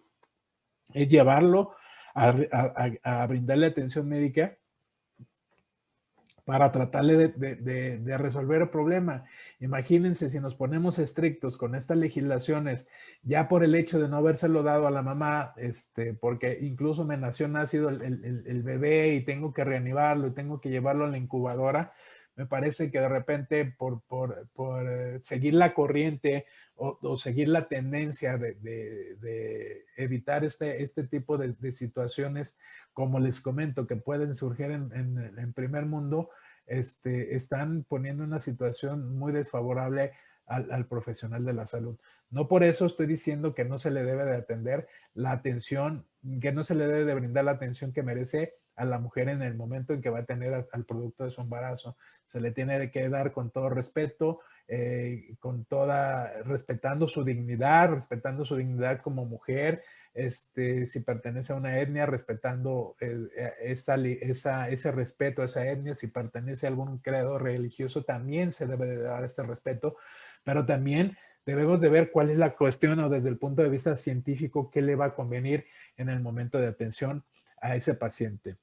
B: es llevarlo a brindarle atención médica para tratarle de resolver el problema. Imagínense si nos ponemos estrictos con estas legislaciones, ya por el hecho de no habérselo dado a la mamá, porque incluso me nació nacido el bebé y tengo que reanimarlo y tengo que llevarlo a la incubadora, me parece que de repente por seguir la corriente o seguir la tendencia de evitar este tipo de situaciones, como les comento, que pueden surgir en primer mundo, están poniendo una situación muy desfavorable al profesional de la salud. No por eso estoy diciendo que no se le debe de atender la atención, que no se le debe de brindar la atención que merece a la mujer en el momento en que va a tener al producto de su embarazo. Se le tiene que dar con todo respeto, respetando su dignidad como mujer, si pertenece a una etnia, respetando ese respeto a esa etnia. Si pertenece a algún credo religioso, también se debe de dar este respeto, pero también debemos de ver cuál es la cuestión o desde el punto de vista científico qué le va a convenir en el momento de atención a ese paciente.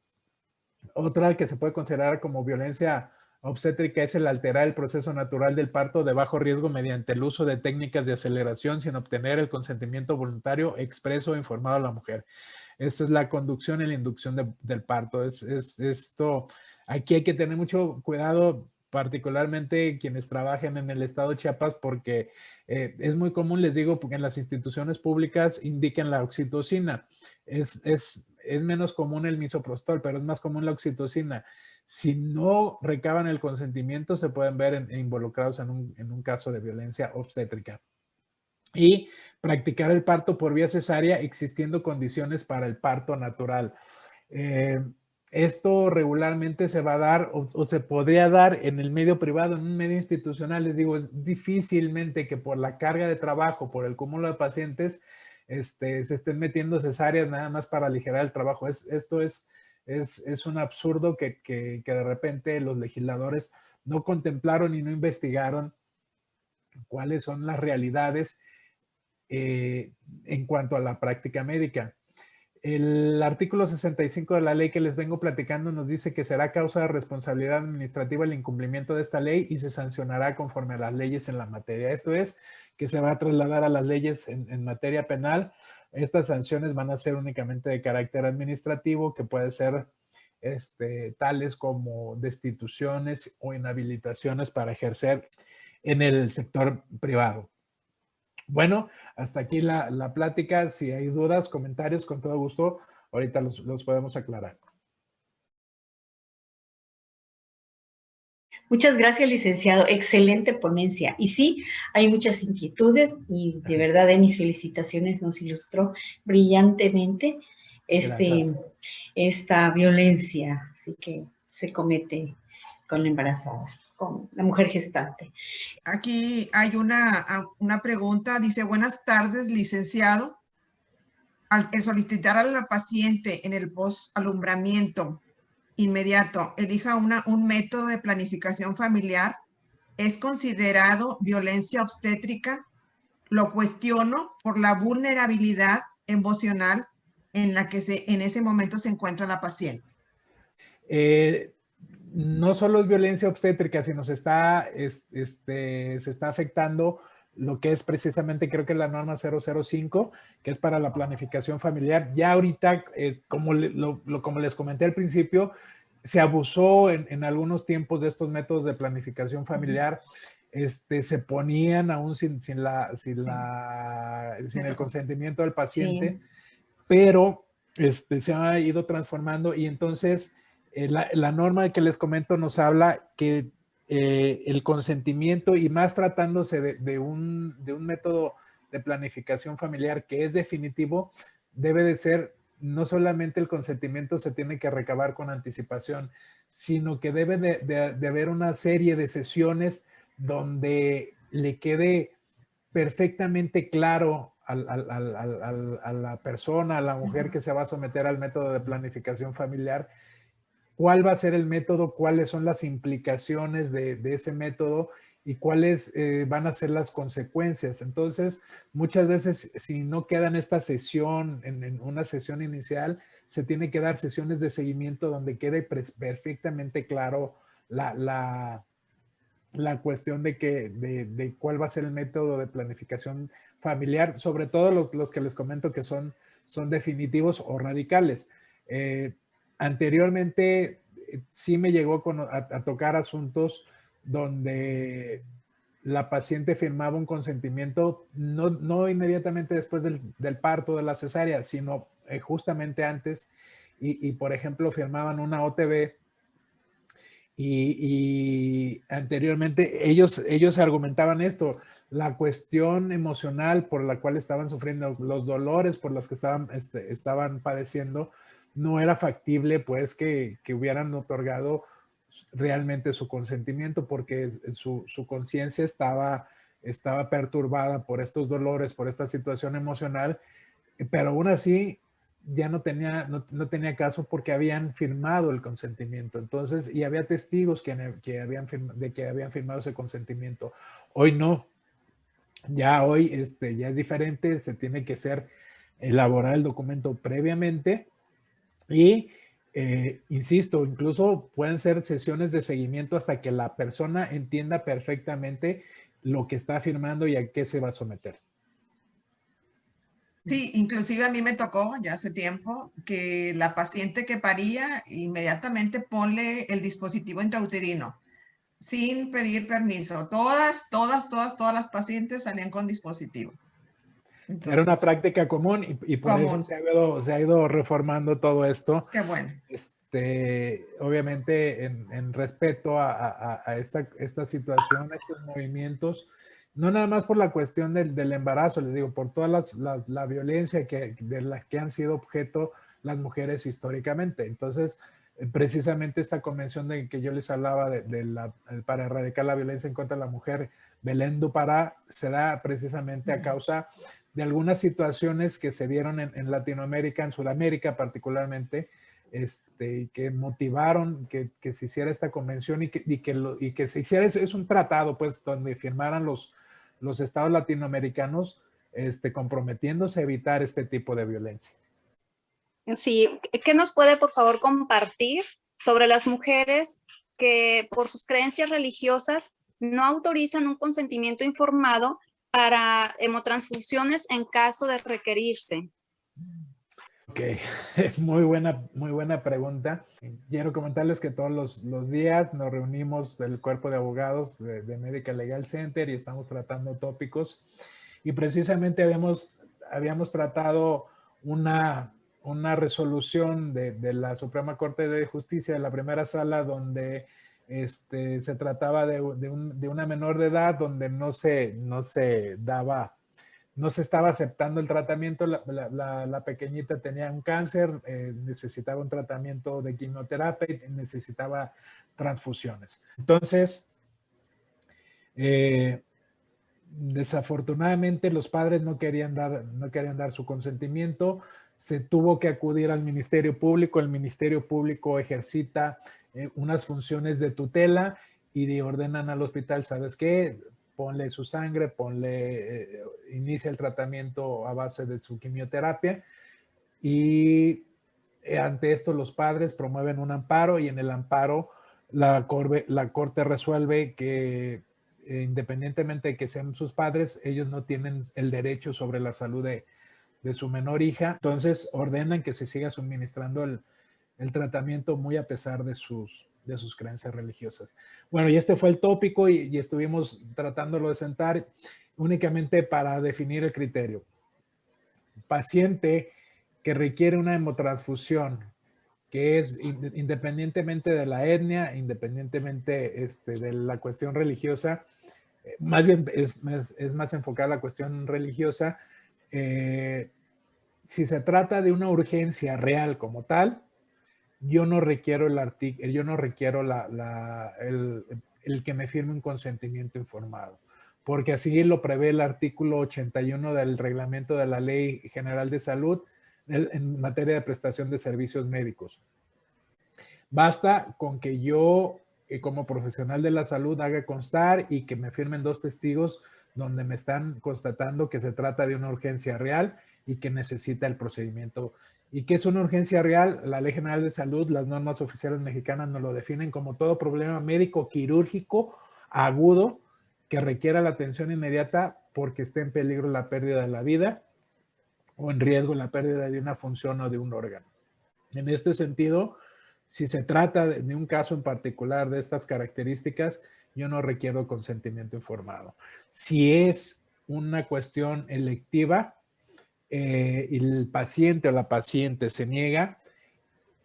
B: Otra que se puede considerar como violencia obstétrica es el alterar el proceso natural del parto de bajo riesgo mediante el uso de técnicas de aceleración sin obtener el consentimiento voluntario, expreso o informado a la mujer. Esto es la conducción y la inducción del parto. Esto, aquí hay que tener mucho cuidado, particularmente quienes trabajen en el estado de Chiapas, porque es muy común, les digo, porque en las instituciones públicas indican la oxitocina. Es menos común el misoprostol, pero es más común la oxitocina. Si no recaban el consentimiento, se pueden ver involucrados en un caso de violencia obstétrica. Y practicar el parto por vía cesárea existiendo condiciones para el parto natural. Esto regularmente se va a dar o se podría dar en el medio privado, en un medio institucional. Les digo, es difícilmente que por la carga de trabajo, por el cúmulo de pacientes, se estén metiendo cesáreas nada más para aligerar el trabajo. Esto es un absurdo que de repente los legisladores no contemplaron y no investigaron cuáles son las realidades en cuanto a la práctica médica. El artículo 65 de la ley que les vengo platicando nos dice que será causa de responsabilidad administrativa el incumplimiento de esta ley y se sancionará conforme a las leyes en la materia. Esto es, que se va a trasladar a las leyes en materia penal. Estas sanciones van a ser únicamente de carácter administrativo, que puede ser tales como destituciones o inhabilitaciones para ejercer en el sector privado. Bueno, hasta aquí la plática. Si hay dudas, comentarios, con todo gusto, ahorita los podemos aclarar.
A: Muchas gracias, licenciado. Excelente ponencia. Y sí, hay muchas inquietudes y de verdad de mis felicitaciones nos ilustró brillantemente esta violencia así que se comete con la embarazada, con la mujer gestante.
C: Aquí hay una pregunta, dice: buenas tardes, licenciado. Al solicitar a la paciente en el post-alumbramiento inmediato elija un método de planificación familiar, ¿es considerado violencia obstétrica? Lo cuestiono por la vulnerabilidad emocional en la que en ese momento se encuentra la paciente.
B: No solo es violencia obstétrica, sino se está afectando lo que es precisamente, creo que la norma 005, que es para la planificación familiar. Ya ahorita, como les comenté al principio, se abusó en algunos tiempos de estos métodos de planificación familiar. Se ponían aún sin el consentimiento del paciente, sí. Pero se ha ido transformando y entonces la norma que les comento nos habla que el consentimiento, y más tratándose de un método de planificación familiar que es definitivo, debe de ser, no solamente el consentimiento se tiene que recabar con anticipación, sino que debe de haber una serie de sesiones donde le quede perfectamente claro a la persona, a la mujer que se va a someter al método de planificación familiar, cuál va a ser el método, cuáles son las implicaciones de ese método y cuáles van a ser las consecuencias. Entonces, muchas veces, si no queda en esta sesión, en una sesión inicial, se tiene que dar sesiones de seguimiento donde quede perfectamente claro la cuestión de cuál va a ser el método de planificación familiar, sobre todo los que les comento que son definitivos o radicales. Anteriormente sí me llegó a tocar asuntos donde la paciente firmaba un consentimiento, no inmediatamente después del parto, de la cesárea, sino justamente antes, y por ejemplo firmaban una OTB. Y anteriormente ellos argumentaban esto, la cuestión emocional por la cual estaban sufriendo, los dolores por los que estaban padeciendo, no era factible pues que hubieran otorgado realmente su consentimiento, porque su conciencia estaba perturbada por estos dolores, por esta situación emocional, pero aún así ya no tenía caso porque habían firmado el consentimiento. Entonces, y había testigos que habían firmado ese consentimiento. Hoy no. Ya hoy ya es diferente, se tiene que elaborar el documento previamente y, insisto, incluso pueden ser sesiones de seguimiento hasta que la persona entienda perfectamente lo que está firmando y a qué se va a someter.
C: Sí, inclusive a mí me tocó ya hace tiempo que la paciente que paría, inmediatamente ponle el dispositivo intrauterino, sin pedir permiso. Todas las pacientes salían con dispositivo. Entonces,
B: era una práctica común y por eso se ha ido reformando todo esto.
C: Qué bueno.
B: Obviamente en respeto a esta situación, a estos movimientos, no nada más por la cuestión del embarazo, les digo, por toda la violencia de la que han sido objeto las mujeres históricamente. Entonces, precisamente esta convención de que yo les hablaba para erradicar la violencia en contra de la mujer, Belén do Pará, se da precisamente a causa de algunas situaciones que se dieron en Latinoamérica, en Sudamérica particularmente, que motivaron que se hiciera esta convención y que se hiciera, es un tratado pues donde firmaran los estados latinoamericanos comprometiéndose a evitar este tipo de violencia.
D: Sí, ¿qué nos puede por favor compartir sobre las mujeres que por sus creencias religiosas no autorizan un consentimiento informado para hemotransfusiones en caso de requerirse?
B: Ok, es muy buena pregunta. Quiero comentarles que todos los días nos reunimos del cuerpo de abogados de Medical Legal Center y estamos tratando tópicos. Y precisamente habíamos tratado una resolución de la Suprema Corte de Justicia de la primera sala donde se trataba de una menor de edad donde no se estaba aceptando el tratamiento, la pequeñita tenía un cáncer, necesitaba un tratamiento de quimioterapia y necesitaba transfusiones. Entonces, desafortunadamente los padres no querían dar su consentimiento, se tuvo que acudir al Ministerio Público, el Ministerio Público ejercita unas funciones de tutela y ordenan al hospital, ¿sabes qué? Ponle su sangre, inicia el tratamiento a base de su quimioterapia y ante esto los padres promueven un amparo y en el amparo la corte resuelve que independientemente de que sean sus padres, ellos no tienen el derecho sobre la salud de su menor hija. Entonces ordenan que se siga suministrando el tratamiento muy a pesar de sus creencias religiosas. Bueno, y este fue el tópico y estuvimos tratándolo de sentar únicamente para definir el criterio. Paciente que requiere una hemotransfusión que es independientemente de la etnia, independientemente de la cuestión religiosa, más bien es más enfocada a la cuestión religiosa. Si se trata de una urgencia real como tal, yo no requiero el que me firme un consentimiento informado, porque así lo prevé el artículo 81 del reglamento de la Ley General de Salud en materia de prestación de servicios médicos. Basta con que yo, como profesional de la salud, haga constar y que me firmen 2 testigos donde me están constatando que se trata de una urgencia real y que necesita el procedimiento. ¿Y qué es una urgencia real? La Ley General de Salud, las normas oficiales mexicanas nos lo definen como todo problema médico quirúrgico agudo que requiera la atención inmediata porque esté en peligro la pérdida de la vida o en riesgo la pérdida de una función o de un órgano. En este sentido, si se trata de un caso en particular de estas características, yo no requiero consentimiento informado. Si es una cuestión electiva y el paciente o la paciente se niega,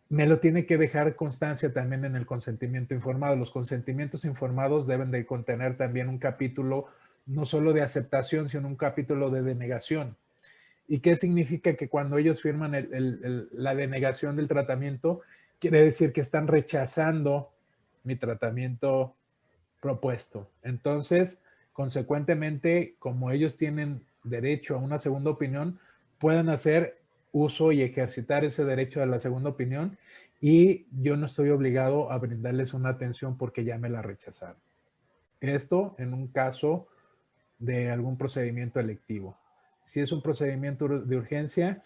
B: me lo tiene que dejar constancia también en el consentimiento informado. Los consentimientos informados deben de contener también un capítulo no solo de aceptación, sino un capítulo de denegación. ¿Y qué significa? Que cuando ellos firman la denegación del tratamiento, quiere decir que están rechazando mi tratamiento propuesto. Entonces, consecuentemente, como ellos tienen derecho a una segunda opinión, pueden hacer uso y ejercitar ese derecho a la segunda opinión y yo no estoy obligado a brindarles una atención porque ya me la rechazaron. Esto en un caso de algún procedimiento electivo. Si es un procedimiento de urgencia,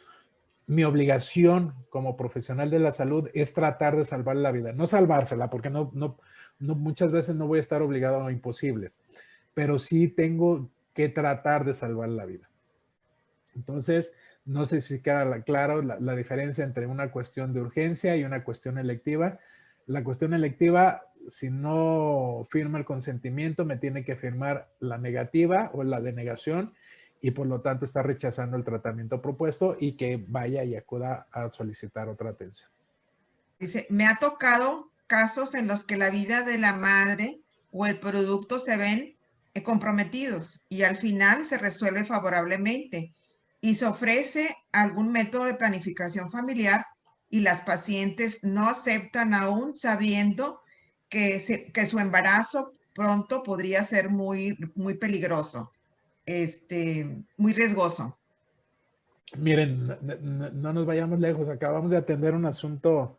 B: mi obligación como profesional de la salud es tratar de salvar la vida. No salvársela, porque muchas veces no voy a estar obligado a imposibles, pero sí tengo que tratar de salvar la vida. Entonces, no sé si queda claro la diferencia entre una cuestión de urgencia y una cuestión electiva. La cuestión electiva, si no firma el consentimiento, me tiene que firmar la negativa o la denegación y por lo tanto está rechazando el tratamiento propuesto y que vaya y acuda a solicitar otra atención.
C: Dice, me ha tocado casos en los que la vida de la madre o el producto se ven comprometidos y al final se resuelve favorablemente y se ofrece algún método de planificación familiar y las pacientes no aceptan aún sabiendo que su embarazo pronto podría ser muy, muy peligroso, muy riesgoso.
B: Miren, no nos vayamos lejos. Acabamos de atender un asunto,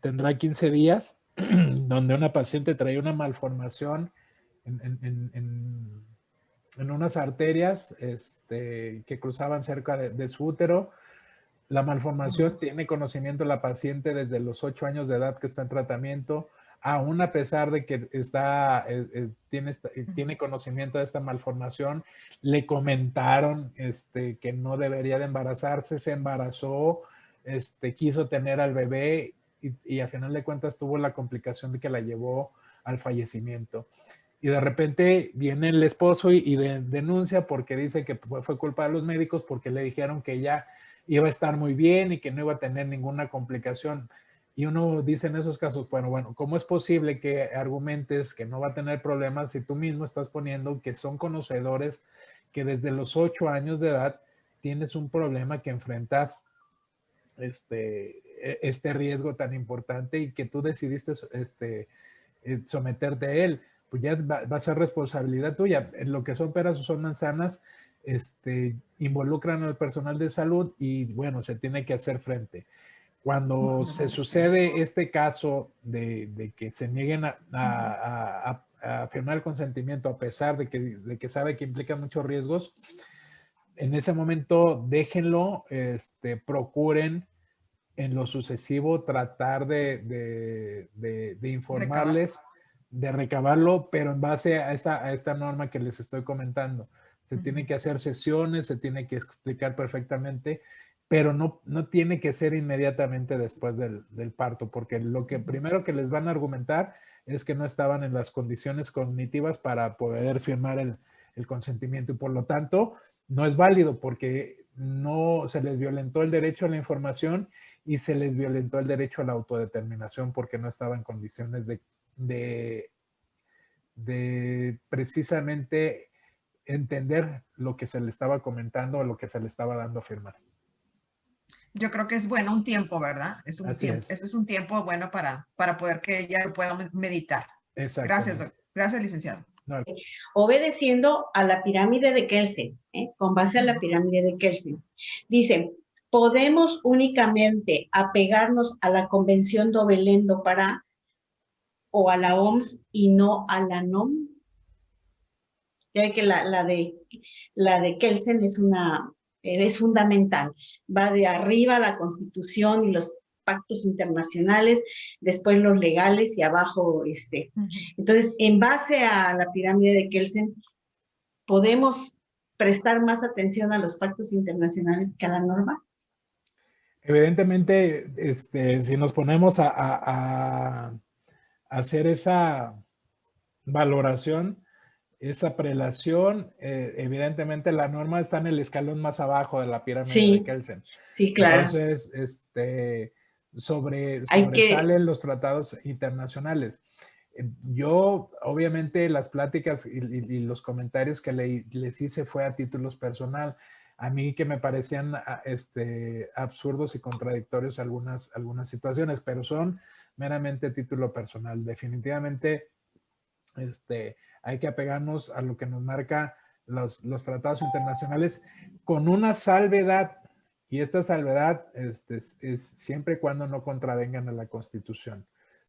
B: tendrá 15 días, donde una paciente traía una malformación en unas arterias que cruzaban cerca de su útero. La malformación tiene conocimiento la paciente desde los 8 años de edad que está en tratamiento, aún a pesar de que tiene conocimiento de esta malformación. Le comentaron que no debería de embarazarse, se embarazó, quiso tener al bebé y a final de cuentas tuvo la complicación de que la llevó al fallecimiento. Y de repente viene el esposo y denuncia porque dice que fue culpa de los médicos porque le dijeron que ella iba a estar muy bien y que no iba a tener ninguna complicación. Y uno dice en esos casos, bueno, ¿cómo es posible que argumentes que no va a tener problemas si tú mismo estás poniendo que son conocedores que desde los 8 años de edad tienes un problema que enfrentas este riesgo tan importante y que tú decidiste someterte a él? Pues ya va a ser responsabilidad tuya. En lo que son peras o son manzanas, involucran al personal de salud y bueno, se tiene que hacer frente. Cuando se sucede este caso de que se nieguen a firmar el consentimiento a pesar de que sabe que implica muchos riesgos, en ese momento déjenlo, procuren en lo sucesivo tratar de informarles, de recabarlo, pero en base a esta norma que les estoy comentando. Se tienen que hacer sesiones, se tiene que explicar perfectamente, pero no tiene que ser inmediatamente después del parto, porque lo que primero que les van a argumentar es que no estaban en las condiciones cognitivas para poder firmar el consentimiento y por lo tanto no es válido porque no se les violentó el derecho a la información y se les violentó el derecho a la autodeterminación porque no estaban en condiciones de precisamente entender lo que se le estaba comentando o lo que se le estaba dando a firmar.
C: Yo creo que es bueno un tiempo, ¿verdad? Es un
B: Así
C: tiempo,
B: es.
C: ese es un tiempo bueno para poder que ella lo pueda meditar. Gracias,
B: Exactamente.
C: gracias, licenciado.
B: No,
A: Obedeciendo a la pirámide de Kelsen, con base a la pirámide de Kelsen. Dice, podemos únicamente apegarnos a la Convención de Belén do Pará o a la OMS y no a la NOM. Ya que la de Kelsen es fundamental. Va de arriba la Constitución y los pactos internacionales, después los legales y abajo Entonces, en base a la pirámide de Kelsen, podemos prestar más atención a los pactos internacionales que a la norma.
B: evidentemente, si nos ponemos a hacer esa valoración, esa prelación, evidentemente la norma está en el escalón más abajo de la pirámide de Kelsen.
A: Sí, claro.
B: Entonces, sobresalen los tratados internacionales. Yo, obviamente, las pláticas y los comentarios que les hice fue a títulos personal. A mí que me parecían absurdos y contradictorios algunas situaciones, pero son meramente título personal. Definitivamente, hay que apegarnos a lo que nos marca los tratados internacionales con una salvedad, y esta salvedad es siempre y cuando no contravengan a la Constitución.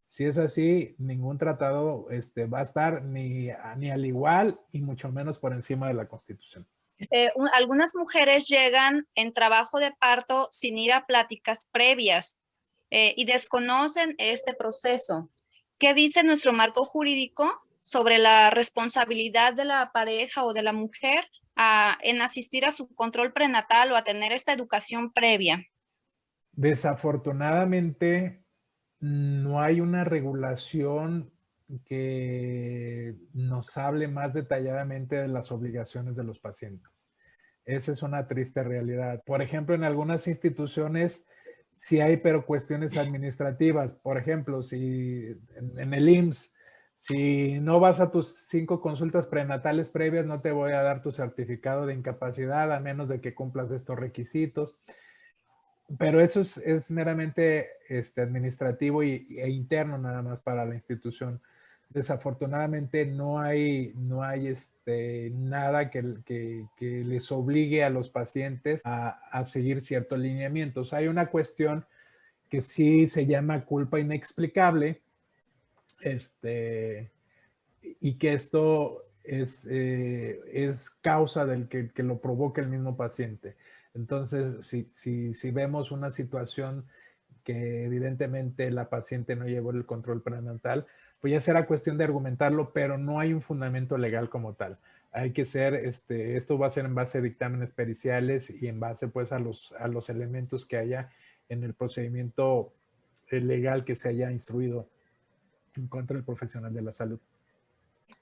B: Si es así, ningún tratado va a estar ni al igual y mucho menos por encima de la Constitución.
D: Algunas mujeres llegan en trabajo de parto sin ir a pláticas previas y desconocen este proceso. ¿Qué dice nuestro marco jurídico sobre la responsabilidad de la pareja o de la mujer en asistir a su control prenatal o a tener esta educación previa?
B: Desafortunadamente, no hay una regulación que nos hable más detalladamente de las obligaciones de los pacientes. Esa es una triste realidad. Por ejemplo, en algunas instituciones sí hay, pero cuestiones administrativas. Por ejemplo, si en el IMSS, si no vas a tus 5 consultas prenatales previas, no te voy a dar tu certificado de incapacidad a menos de que cumplas estos requisitos. Pero eso es meramente administrativo e interno nada más para la institución. Desafortunadamente no hay nada que les obligue a los pacientes a seguir ciertos lineamientos. Hay una cuestión que sí se llama culpa inexplicable, y que esto es causa del que lo provoca el mismo paciente. Entonces, si vemos una situación que evidentemente la paciente no llevó el control prenatal, pues ya será cuestión de argumentarlo, pero no hay un fundamento legal como tal. Hay que ser, esto va a ser en base a dictámenes periciales y en base pues a los elementos que haya en el procedimiento legal que se haya instruido en contra del profesional de la salud.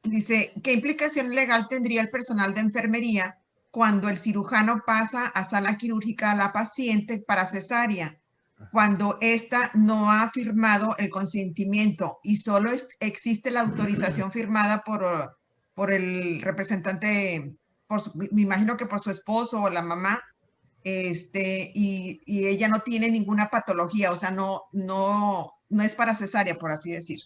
C: Dice, ¿qué implicación legal tendría el personal de enfermería cuando el cirujano pasa a sala quirúrgica a la paciente para cesárea, cuando ésta no ha firmado el consentimiento y solo existe la autorización firmada por el representante, me imagino que por su esposo o la mamá, y ella no tiene ninguna patología, o sea, no es para cesárea, por así decir?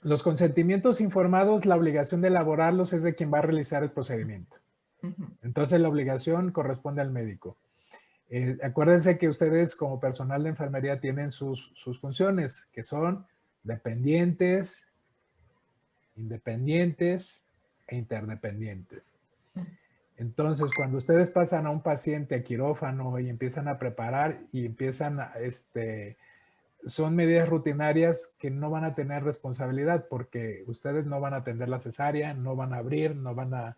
B: Los consentimientos informados, la obligación de elaborarlos es de quien va a realizar el procedimiento. Entonces, la obligación corresponde al médico. Acuérdense que ustedes como personal de enfermería tienen sus funciones, que son dependientes, independientes e interdependientes. Entonces, cuando ustedes pasan a un paciente a quirófano y empiezan a preparar y empiezan a, son medidas rutinarias que no van a tener responsabilidad porque ustedes no van a atender la cesárea, no van a abrir, no van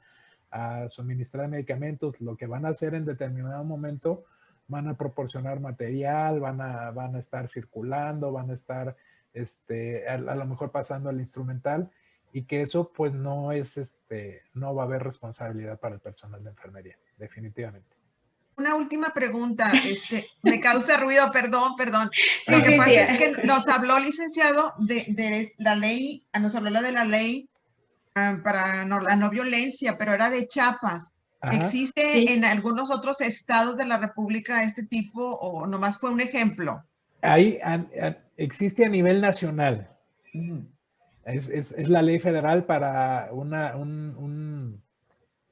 B: a suministrar medicamentos. Lo que van a hacer en determinado momento, van a proporcionar material, van a estar circulando, van a estar a lo mejor pasando al instrumental, y que eso pues no va a haber responsabilidad para el personal de enfermería, definitivamente.
C: Una última pregunta, me causa ruido, perdón.
A: Sí,
C: Lo que
A: sí,
C: pasa
A: sí.
C: es que nos habló, licenciado, de la ley, nos habló de la ley para la no violencia, pero era de Chiapas.
B: Ajá.
C: ¿Existe
A: Sí.
C: en algunos otros estados de la República este tipo o nomás fue un ejemplo?
B: Ahí existe a nivel nacional. Es la ley federal para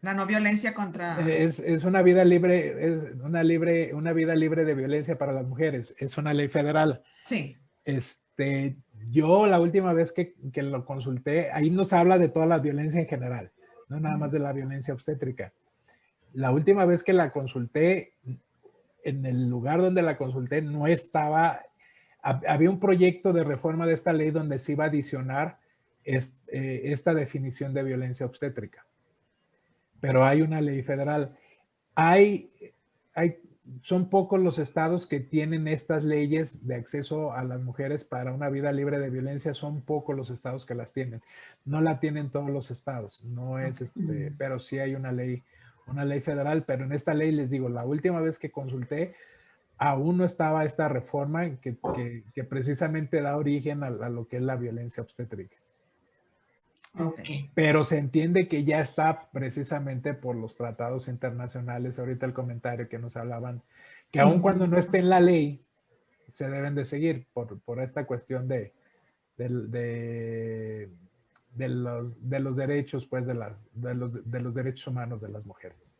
C: La no violencia contra...
B: es una vida libre, una vida libre de violencia para las mujeres. Es una ley federal.
C: Sí.
B: Yo la última vez que lo consulté, ahí nos habla de toda la violencia en general, no nada más de la violencia obstétrica. La última vez que la consulté, en el lugar donde la consulté no estaba, había un proyecto de reforma de esta ley donde se iba a adicionar esta definición de violencia obstétrica. Pero hay una ley federal. Son pocos los estados que tienen estas leyes de acceso a las mujeres para una vida libre de violencia. Son pocos los estados que las tienen. No la tienen todos los estados. No es pero sí hay una ley federal. Pero en esta ley, les digo, la última vez que consulté, aún no estaba esta reforma que precisamente da origen a lo que es la violencia obstétrica.
C: Okay.
B: Pero se entiende que ya está precisamente por los tratados internacionales. Ahorita el comentario que nos hablaban, que aun cuando no esté en la ley, se deben de seguir por esta cuestión de los derechos, pues, de los derechos humanos de las mujeres.